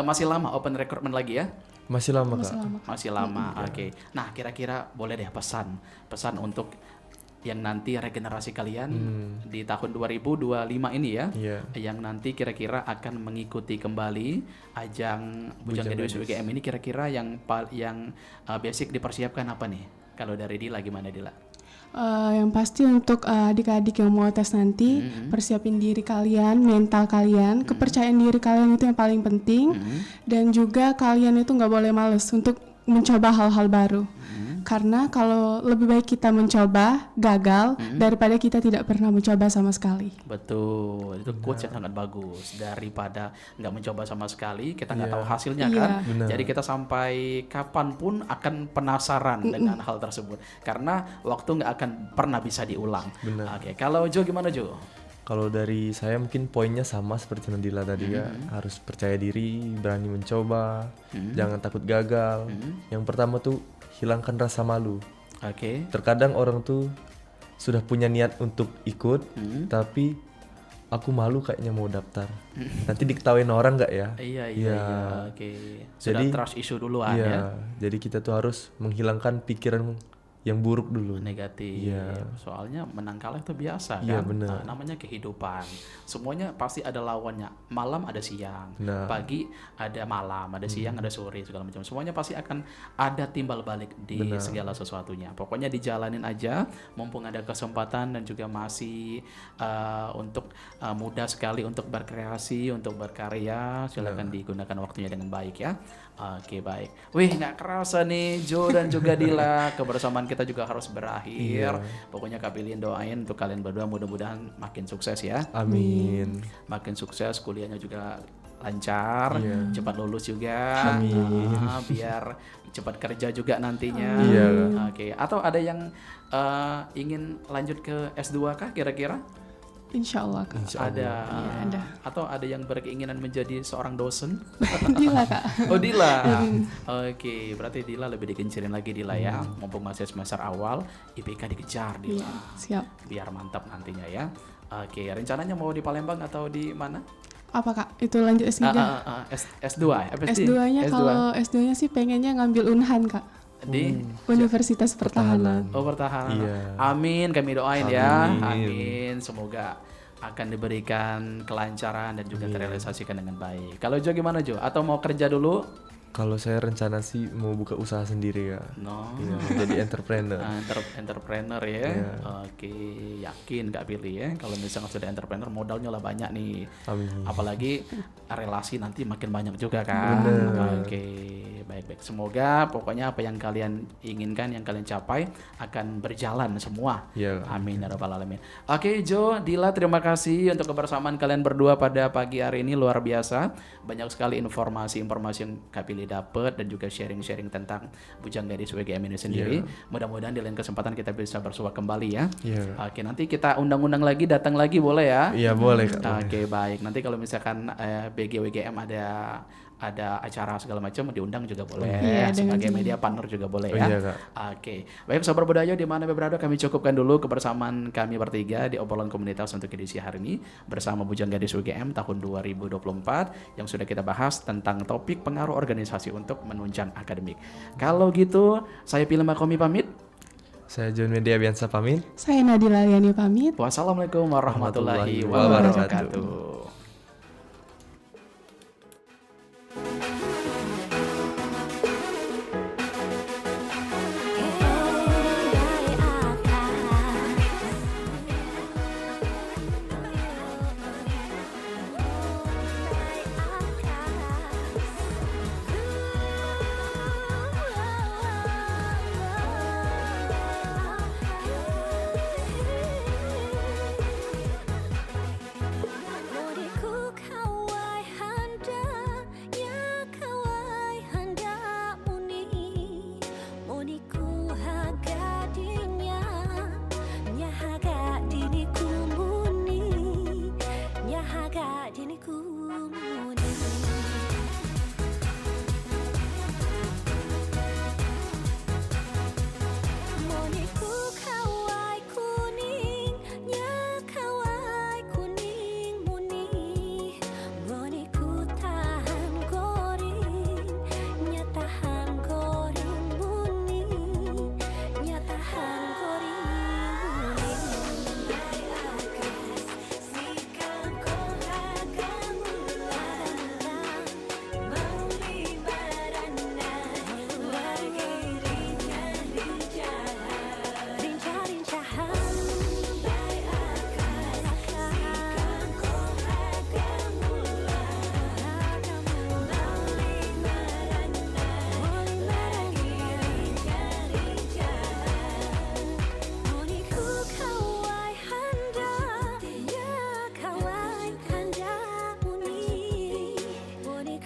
[SPEAKER 3] masih lama open recruitment lagi ya?
[SPEAKER 5] Masih lama Kak.
[SPEAKER 3] Masih lama. Oke. Nah, kira-kira boleh deh pesan untuk yang nanti regenerasi kalian di tahun 2025 ini ya,
[SPEAKER 5] Iya.
[SPEAKER 3] yang nanti kira-kira akan mengikuti kembali ajang Bujang Gadis UGM ini, kira-kira yang basic dipersiapkan apa nih? Kalau dari Dila gimana Dila?
[SPEAKER 4] Yang pasti untuk adik-adik yang mau tes nanti, persiapin diri kalian, mental kalian, kepercayaan diri kalian itu yang paling penting, dan juga kalian itu nggak boleh males untuk mencoba hal-hal baru. Karena kalau lebih baik kita mencoba gagal daripada kita tidak pernah mencoba sama sekali.
[SPEAKER 3] Betul, itu quotes yang sangat bagus. Daripada nggak mencoba sama sekali, kita nggak tahu hasilnya
[SPEAKER 4] Iya.
[SPEAKER 3] kan.
[SPEAKER 5] Benar.
[SPEAKER 3] Jadi kita sampai kapanpun akan penasaran dengan hal tersebut. Karena waktu nggak akan pernah bisa diulang.
[SPEAKER 5] Benar.
[SPEAKER 3] Oke, kalau Jo gimana Jo?
[SPEAKER 5] Kalau dari saya mungkin poinnya sama seperti Nadila tadi ya, harus percaya diri, berani mencoba, jangan takut gagal. Yang pertama tuh hilangkan rasa malu.
[SPEAKER 3] Oke.
[SPEAKER 5] Terkadang orang tuh sudah punya niat untuk ikut, tapi aku malu kayaknya mau daftar. Nanti diketawain orang nggak ya?
[SPEAKER 3] Iya. Oke. Sudah
[SPEAKER 5] Jadi,
[SPEAKER 3] trust issue duluan
[SPEAKER 5] Iya,
[SPEAKER 3] ya.
[SPEAKER 5] jadi kita tuh harus menghilangkan pikiran yang buruk dulu.
[SPEAKER 3] Negatif.
[SPEAKER 5] Iya.
[SPEAKER 3] Soalnya menang kalah itu biasa
[SPEAKER 5] Iya,
[SPEAKER 3] kan.
[SPEAKER 5] benar.
[SPEAKER 3] Namanya kehidupan. Semuanya pasti ada lawannya. Malam ada siang,
[SPEAKER 5] Nah.
[SPEAKER 3] pagi ada malam, ada siang, ada sore, segala macam. Semuanya pasti akan ada timbal balik di segala sesuatunya. Pokoknya dijalanin aja, mumpung ada kesempatan dan juga masih untuk mudah sekali untuk berkreasi, untuk berkarya. Silakan digunakan waktunya dengan baik ya. Oke, baik. Wih, nggak kerasa nih Jo dan juga Dila kebersamaan pertemuan kita juga harus berakhir. Pokoknya Kak Pilih doain untuk kalian berdua mudah-mudahan makin sukses ya.
[SPEAKER 5] Amin.
[SPEAKER 3] Makin sukses, kuliahnya juga lancar, cepat lulus juga.
[SPEAKER 5] Amin.
[SPEAKER 3] Biar cepat kerja juga nantinya.
[SPEAKER 5] Iya.
[SPEAKER 3] Oke, atau ada yang ingin lanjut ke S2 kah kira-kira?
[SPEAKER 4] Insya Allah Kak.
[SPEAKER 3] Ada.
[SPEAKER 4] ada.
[SPEAKER 3] Atau ada yang berkeinginan menjadi seorang dosen?
[SPEAKER 4] Dila Kak.
[SPEAKER 3] Oh Dila. Oke, berarti Dila lebih dikencerin lagi Dila ya. Mumpung masih semester awal, IPK dikejar Dila.
[SPEAKER 4] Iya, siap.
[SPEAKER 3] Biar mantap nantinya ya. Oke, rencananya mau di Palembang atau di mana?
[SPEAKER 4] Apa Kak? Itu lanjut S3?
[SPEAKER 3] S2 ya?
[SPEAKER 4] S2-nya kalau S2-nya sih pengennya ngambil Unhan Kak.
[SPEAKER 3] Di
[SPEAKER 4] Universitas Pertahanan.
[SPEAKER 3] Oh pertahanan.
[SPEAKER 5] Iya.
[SPEAKER 3] Amin, kami doain ya.
[SPEAKER 5] Amin.
[SPEAKER 3] Amin. Semoga akan diberikan kelancaran dan juga terrealisasikan dengan baik. Kalau Jo gimana Jo? Atau mau kerja dulu?
[SPEAKER 5] Kalau saya rencana sih mau buka usaha sendiri ya.
[SPEAKER 3] No.
[SPEAKER 5] Iya, jadi entrepreneur.
[SPEAKER 3] Entrepreneur ya.
[SPEAKER 5] Iya.
[SPEAKER 3] Oke, yakin Kak Pilih ya. Kalau misalnya sudah entrepreneur modalnya lah banyak nih.
[SPEAKER 5] Amin.
[SPEAKER 3] Apalagi relasi nanti makin banyak juga kan. Oke, baik-baik. Semoga pokoknya apa yang kalian inginkan, yang kalian capai akan berjalan semua.
[SPEAKER 5] Iya.
[SPEAKER 3] Amin ya rabbal alamin. Oke, Jo, Dila, terima kasih untuk kebersamaan kalian berdua pada pagi hari ini, luar biasa. Banyak sekali informasi-informasi yang Kak Pilih dapat dan juga sharing-sharing tentang Bujang Gadis WGM ini sendiri. Mudah-mudahan di lain kesempatan kita bisa bersua kembali ya.
[SPEAKER 5] Iya.
[SPEAKER 3] Oke, nanti kita undang-undang lagi, datang lagi boleh ya?
[SPEAKER 5] Iya, boleh Kak.
[SPEAKER 3] Oke, baik. Nanti kalau misalkan BGWGM ada acara segala macam diundang juga boleh.
[SPEAKER 4] Iya,
[SPEAKER 3] Sebagai
[SPEAKER 4] dengan
[SPEAKER 3] media partner juga boleh
[SPEAKER 5] Oh,
[SPEAKER 3] ya.
[SPEAKER 5] iya, Kak.
[SPEAKER 3] Oke. Baik Sobat Budaya di mana berada, kami cukupkan dulu kebersamaan kami bertiga di obrolan komunitas untuk edisi hari ini bersama Bujang Gadis UGM tahun 2024 yang sudah kita bahas tentang topik pengaruh organisasi untuk menunjang akademik. Kalau gitu, saya Pilih Makomi pamit.
[SPEAKER 5] Saya John Media Biansa pamit.
[SPEAKER 4] Saya Nadila Yani pamit.
[SPEAKER 3] Wassalamualaikum warahmatullahi
[SPEAKER 5] Warahmatullahi
[SPEAKER 3] wabarakatuh.